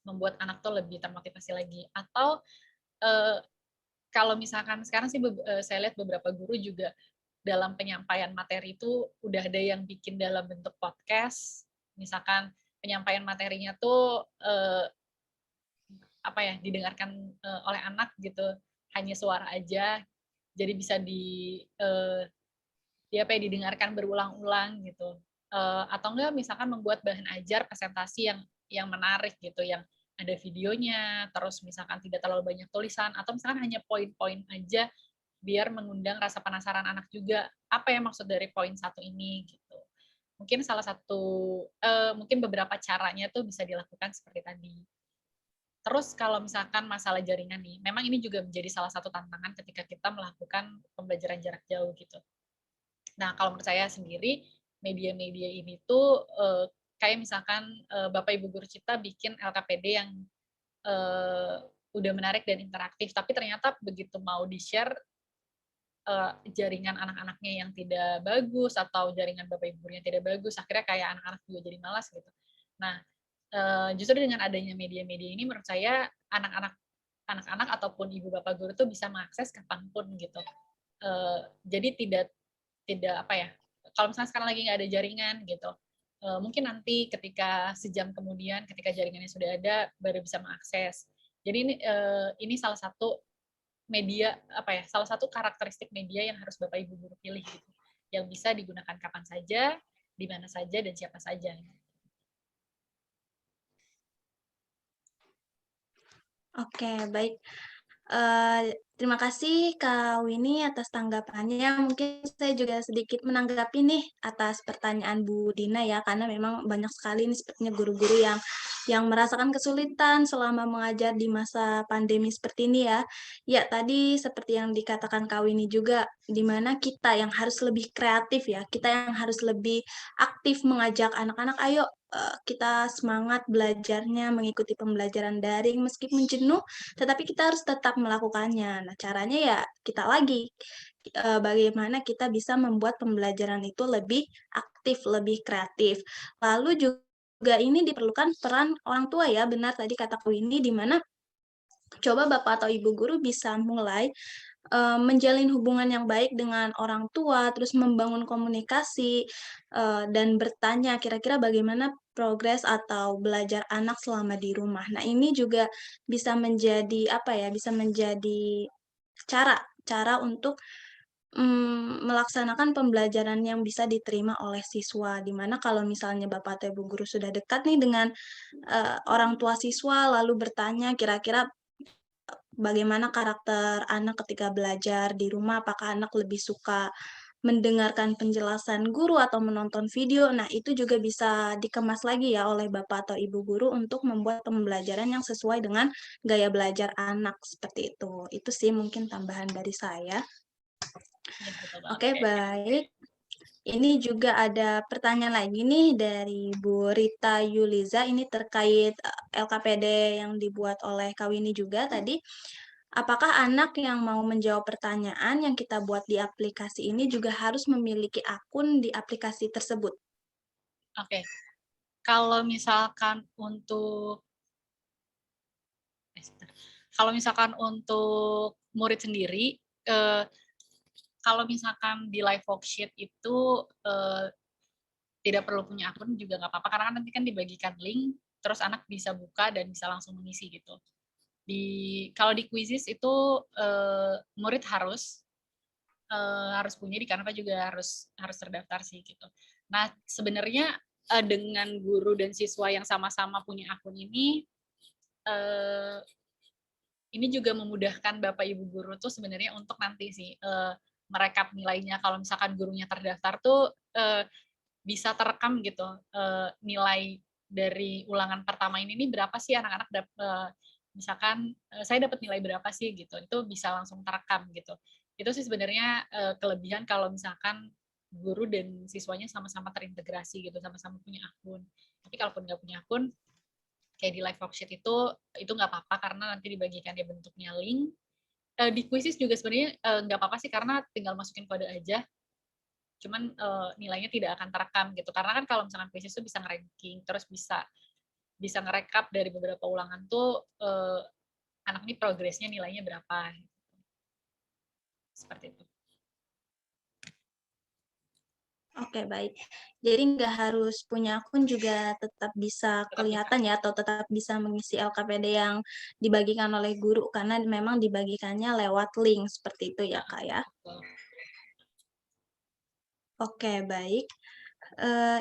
Speaker 2: membuat anak tuh lebih termotivasi lagi. Atau kalau misalkan sekarang sih saya lihat beberapa guru juga dalam penyampaian materi itu udah ada yang bikin dalam bentuk podcast. Misalkan penyampaian materinya tuh apa ya, didengarkan oleh anak gitu, hanya suara aja. Jadi bisa didengarkan berulang-ulang gitu. Atau enggak misalkan membuat bahan ajar presentasi yang menarik gitu, yang ada videonya, terus misalkan tidak terlalu banyak tulisan, atau misalkan hanya poin-poin aja biar mengundang rasa penasaran anak juga, apa yang maksud dari poin satu ini gitu. Mungkin salah satu mungkin beberapa caranya tuh bisa dilakukan seperti tadi. Terus kalau misalkan masalah jaringan nih, memang ini juga menjadi salah satu tantangan ketika kita melakukan pembelajaran jarak jauh gitu. Nah, kalau menurut saya sendiri, media-media ini tuh kayak misalkan Bapak Ibu guru kita bikin LKPD yang udah menarik dan interaktif, tapi ternyata begitu mau di-share jaringan anak-anaknya yang tidak bagus atau jaringan Bapak Ibu gurunya tidak bagus, akhirnya kayak anak-anak juga jadi malas gitu. Nah, justru dengan adanya media-media ini menurut saya anak-anak ataupun ibu bapak guru tuh bisa mengakses kapanpun gitu. Jadi tidak apa ya, kalau misalnya sekarang lagi nggak ada jaringan gitu, mungkin nanti ketika sejam kemudian ketika jaringannya sudah ada baru bisa mengakses. Jadi ini salah satu media apa ya, salah satu karakteristik media yang harus Bapak Ibu guru pilih gitu, yang bisa digunakan kapan saja, di mana saja dan siapa saja.
Speaker 1: Oke, baik. Terima kasih Kak Winnie atas tanggapannya. Mungkin saya juga sedikit menanggapi nih atas pertanyaan Bu Dina ya, karena memang banyak sekali nih sepertinya guru-guru yang merasakan kesulitan selama mengajar di masa pandemi seperti ini ya. Ya, tadi seperti yang dikatakan Kak Winnie juga, di mana kita yang harus lebih kreatif ya, kita yang harus lebih aktif mengajak anak-anak, "Ayo, kita semangat belajarnya, mengikuti pembelajaran daring meskipun jenuh, tetapi kita harus tetap melakukannya." Nah, caranya ya kita lagi, bagaimana kita bisa membuat pembelajaran itu lebih aktif, lebih kreatif. Lalu juga ini diperlukan peran orang tua ya, benar tadi kata Winnie, di mana coba Bapak atau Ibu guru bisa mulai, menjalin hubungan yang baik dengan orang tua, terus membangun komunikasi, dan bertanya kira-kira bagaimana progres atau belajar anak selama di rumah. Nah, ini juga bisa menjadi, apa ya, bisa menjadi cara cara untuk, melaksanakan pembelajaran yang bisa diterima oleh siswa. Di mana kalau misalnya Bapak atau Ibu guru sudah dekat nih dengan, orang tua siswa, lalu bertanya kira-kira bagaimana karakter anak ketika belajar di rumah, apakah anak lebih suka mendengarkan penjelasan guru atau menonton video. Nah, itu juga bisa dikemas lagi ya oleh Bapak atau Ibu guru untuk membuat pembelajaran yang sesuai dengan gaya belajar anak, seperti itu. Itu sih mungkin tambahan dari saya.
Speaker 2: Ya, betul banget.
Speaker 1: Oke, baik. Ini juga ada pertanyaan lagi nih dari Bu Rita Yuliza, ini terkait, LKPD yang dibuat oleh Kawini juga tadi. Apakah anak yang mau menjawab pertanyaan yang kita buat di aplikasi ini juga harus memiliki akun di aplikasi tersebut?
Speaker 2: Oke, kalau misalkan untuk kalau misalkan untuk murid sendiri, kalau misalkan di live worksheet itu tidak perlu punya akun juga nggak apa-apa, karena kan nanti kan dibagikan link, terus anak bisa buka dan bisa langsung mengisi gitu. Kalau di quizzes itu murid harus punya, di Canva juga harus terdaftar sih gitu. Nah, sebenarnya dengan guru dan siswa yang sama-sama punya akun ini juga memudahkan Bapak Ibu guru tuh sebenarnya untuk nanti sih merekap nilainya. Kalau misalkan gurunya terdaftar tuh bisa terekam gitu nilai dari ulangan pertama ini nih berapa sih anak-anak misalkan saya dapat nilai berapa sih gitu, itu bisa langsung terekam gitu. Itu sih sebenarnya kelebihan kalau misalkan guru dan siswanya sama-sama terintegrasi gitu, sama-sama punya akun. Tapi kalaupun nggak punya akun, kayak di live worksheet itu nggak apa-apa karena nanti dibagikan ya bentuknya link. Di quizzes juga sebenarnya nggak apa-apa sih karena tinggal masukin kode aja, cuman nilainya tidak akan terekam gitu, karena kan kalau misalkan quizzes itu bisa nge-ranking, terus bisa bisa ngerekap dari beberapa ulangan tuh anak ini progresnya nilainya berapa gitu. Seperti itu.
Speaker 1: Oke, baik. Jadi nggak harus punya akun juga tetap bisa
Speaker 2: Tetap bisa.
Speaker 1: kelihatan ya, atau tetap bisa mengisi LKPD yang dibagikan oleh guru, karena memang dibagikannya lewat link, seperti itu ya, Kak, ya?
Speaker 2: Betul.
Speaker 1: Oke, baik.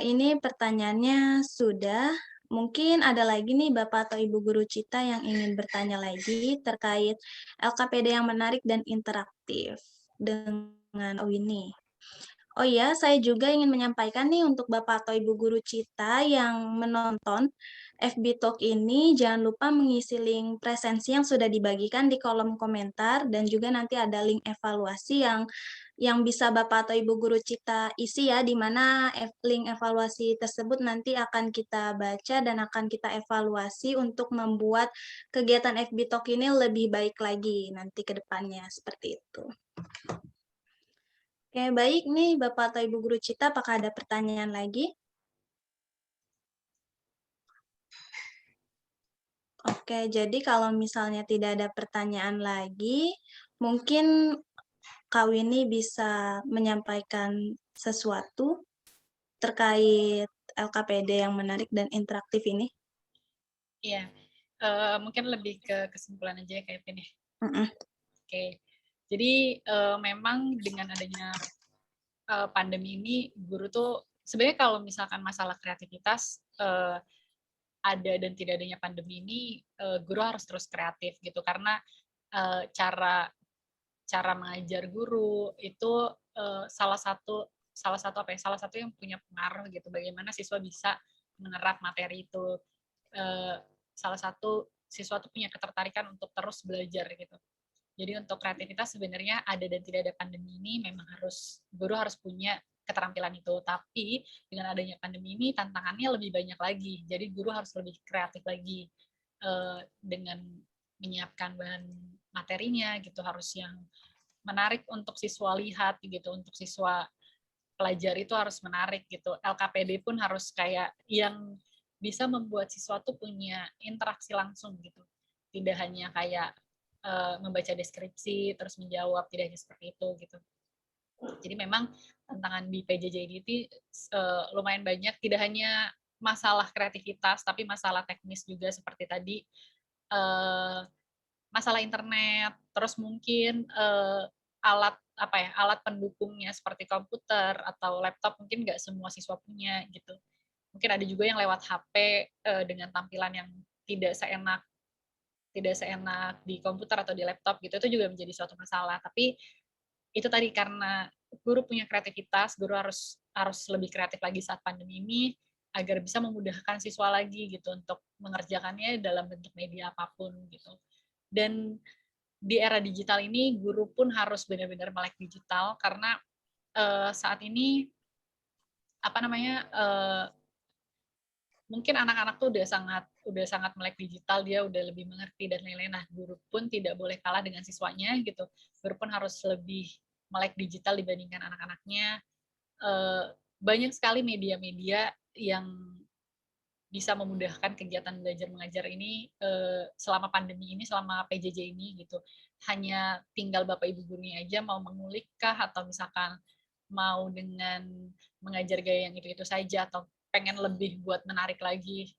Speaker 1: Ini pertanyaannya sudah. Mungkin ada lagi nih Bapak atau Ibu guru Cita yang ingin bertanya lagi terkait LKPD yang menarik dan interaktif dengan Winnie. Oh iya, saya juga ingin menyampaikan nih untuk Bapak atau Ibu guru Cita yang menonton FB Talk ini jangan lupa mengisi link presensi yang sudah dibagikan di kolom komentar dan juga nanti ada link evaluasi yang bisa Bapak atau Ibu guru Cita isi ya, di mana link evaluasi tersebut nanti akan kita baca dan akan kita evaluasi untuk membuat kegiatan FB Talk ini lebih baik lagi nanti ke depannya, seperti itu. Oke, baik nih Bapak atau Ibu guru Cita, apakah ada pertanyaan lagi? Oke, jadi kalau misalnya tidak ada pertanyaan lagi, mungkin Kak Winnie bisa menyampaikan sesuatu terkait LKPD yang menarik dan interaktif ini?
Speaker 2: Iya, mungkin lebih ke kesimpulan aja ya kayak ini. Oke, jadi memang dengan adanya pandemi ini, guru tuh sebenarnya kalau misalkan masalah kreativitas ada dan tidak adanya pandemi ini, guru harus terus kreatif gitu karena cara mengajar guru itu salah satu yang punya pengaruh gitu bagaimana siswa bisa menyerap materi itu. Salah satu siswa tuh punya ketertarikan untuk terus belajar gitu. Jadi untuk kreativitas sebenarnya ada dan tidak ada pandemi ini memang guru harus punya keterampilan itu. Tapi dengan adanya pandemi ini tantangannya lebih banyak lagi. Jadi guru harus lebih kreatif lagi dengan menyiapkan bahan materinya gitu, harus yang menarik untuk siswa lihat gitu, untuk siswa pelajar itu harus menarik gitu. LKPD pun harus kayak yang bisa membuat siswa tuh punya interaksi langsung gitu. Tidak hanya kayak membaca deskripsi terus menjawab, tidak hanya seperti itu gitu. Jadi memang tantangan di PJJ ini lumayan banyak, tidak hanya masalah kreativitas tapi masalah teknis juga seperti tadi masalah internet, terus mungkin alat pendukungnya seperti komputer atau laptop mungkin nggak semua siswa punya gitu. Mungkin ada juga yang lewat HP dengan tampilan yang tidak seenak di komputer atau di laptop gitu, itu juga menjadi suatu masalah. Tapi itu tadi karena guru punya kreativitas, guru harus lebih kreatif lagi saat pandemi ini agar bisa memudahkan siswa lagi gitu untuk mengerjakannya dalam bentuk media apapun gitu. Dan di era digital ini guru pun harus benar-benar melek digital karena saat ini mungkin anak-anak tuh udah sangat melek digital, dia udah lebih mengerti dan lain-lain. Nah, guru pun tidak boleh kalah dengan siswanya gitu. Guru pun harus lebih melek digital dibandingkan anak-anaknya. Banyak sekali media-media yang bisa memudahkan kegiatan belajar mengajar ini selama pandemi ini, selama PJJ ini gitu. Hanya tinggal Bapak Ibu gurunya aja mau mengulikkah atau misalkan mau dengan mengajar gaya yang itu-itu saja atau pengen lebih buat menarik lagi.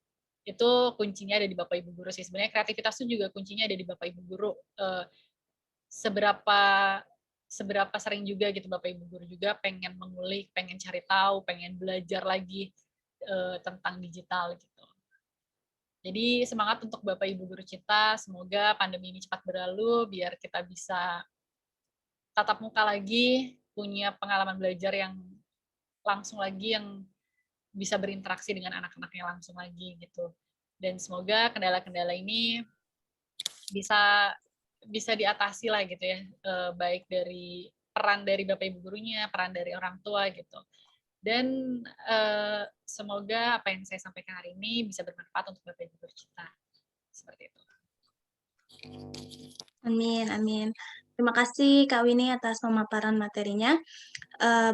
Speaker 2: Itu kuncinya ada di Bapak Ibu guru sih. Sebenarnya kreativitas itu juga kuncinya ada di Bapak Ibu guru. Seberapa sering juga gitu Bapak Ibu guru juga pengen mengulik, pengen cari tahu, pengen belajar lagi tentang digital gitu. Jadi semangat untuk Bapak Ibu guru Cita, semoga pandemi ini cepat berlalu biar kita bisa tatap muka lagi, punya pengalaman belajar yang langsung lagi, yang bisa berinteraksi dengan anak-anaknya langsung lagi gitu. Dan semoga kendala-kendala ini bisa diatasi lah gitu ya, baik dari peran dari Bapak Ibu gurunya, peran dari orang tua gitu. Dan semoga apa yang saya sampaikan hari ini bisa bermanfaat untuk Bapak Ibu guru Cita. Seperti itu.
Speaker 1: Amin, amin. Terima kasih Kak Winnie atas pemaparan materinya.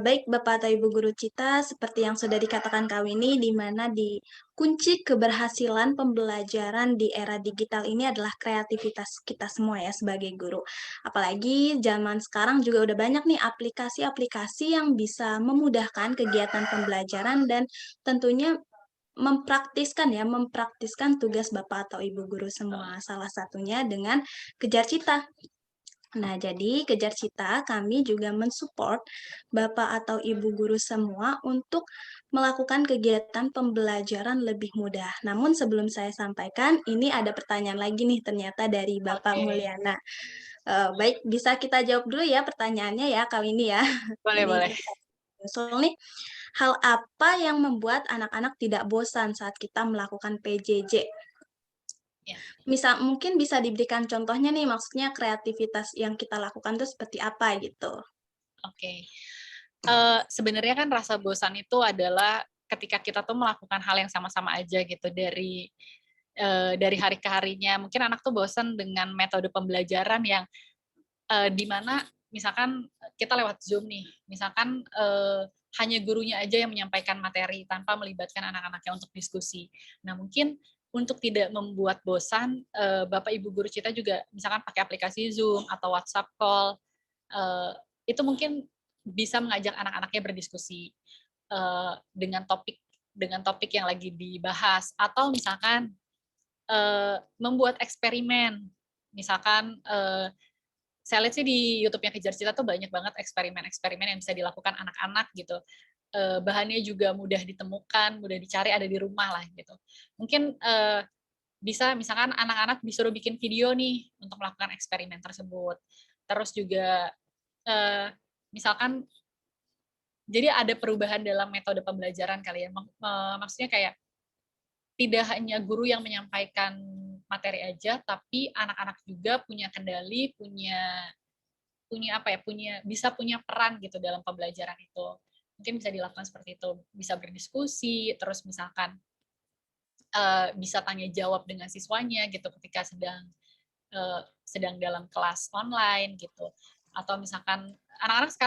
Speaker 1: Baik Bapak atau Ibu guru Cita, seperti yang sudah dikatakan Kak Winnie, di mana di kunci keberhasilan pembelajaran di era digital ini adalah kreativitas kita semua ya sebagai guru. Apalagi zaman sekarang juga udah banyak nih aplikasi-aplikasi yang bisa memudahkan kegiatan pembelajaran dan tentunya mempraktiskan tugas Bapak atau Ibu guru semua. Salah satunya dengan Kejar Cita. Nah, jadi Kejar Cita kami juga mensupport Bapak atau Ibu guru semua untuk melakukan kegiatan pembelajaran lebih mudah. Namun sebelum saya sampaikan, ini ada pertanyaan lagi nih ternyata dari Bapak Mulyana. Baik, bisa kita jawab dulu ya pertanyaannya ya, Kak Winnie ya.
Speaker 2: Boleh,
Speaker 1: Ini
Speaker 2: boleh.
Speaker 1: usul nih. hal apa yang membuat anak-anak tidak bosan saat kita melakukan PJJ?
Speaker 2: Ya.
Speaker 1: Mungkin bisa diberikan contohnya nih, maksudnya kreativitas yang kita lakukan tuh seperti apa gitu?
Speaker 2: Oke. Sebenarnya kan rasa bosan itu adalah ketika kita tuh melakukan hal yang sama-sama aja gitu dari hari ke harinya. Mungkin anak tuh bosan dengan metode pembelajaran yang di mana misalkan kita lewat Zoom nih, misalkan hanya gurunya aja yang menyampaikan materi tanpa melibatkan anak-anaknya untuk diskusi. Nah, mungkin untuk tidak membuat bosan, Bapak Ibu guru kita juga misalkan pakai aplikasi Zoom atau WhatsApp call, eh, itu mungkin bisa mengajak anak-anaknya berdiskusi dengan topik yang lagi dibahas, atau misalkan membuat eksperimen. Misalkan saya lihat sih di YouTube-nya Kejar Cita tuh banyak banget eksperimen-eksperimen yang bisa dilakukan anak-anak gitu. Bahannya juga mudah ditemukan, mudah dicari, ada di rumah lah gitu. Mungkin bisa misalkan anak-anak disuruh bikin video nih untuk melakukan eksperimen tersebut. Terus juga misalkan jadi ada perubahan dalam metode pembelajaran kali ya. Maksudnya kayak tidak hanya guru yang menyampaikan materi aja, tapi anak-anak juga punya kendali, bisa punya peran gitu dalam pembelajaran itu. Mungkin bisa dilakukan seperti itu, bisa berdiskusi, terus misalkan bisa tanya jawab dengan siswanya gitu ketika sedang dalam kelas online gitu, atau misalkan anak-anak sekarang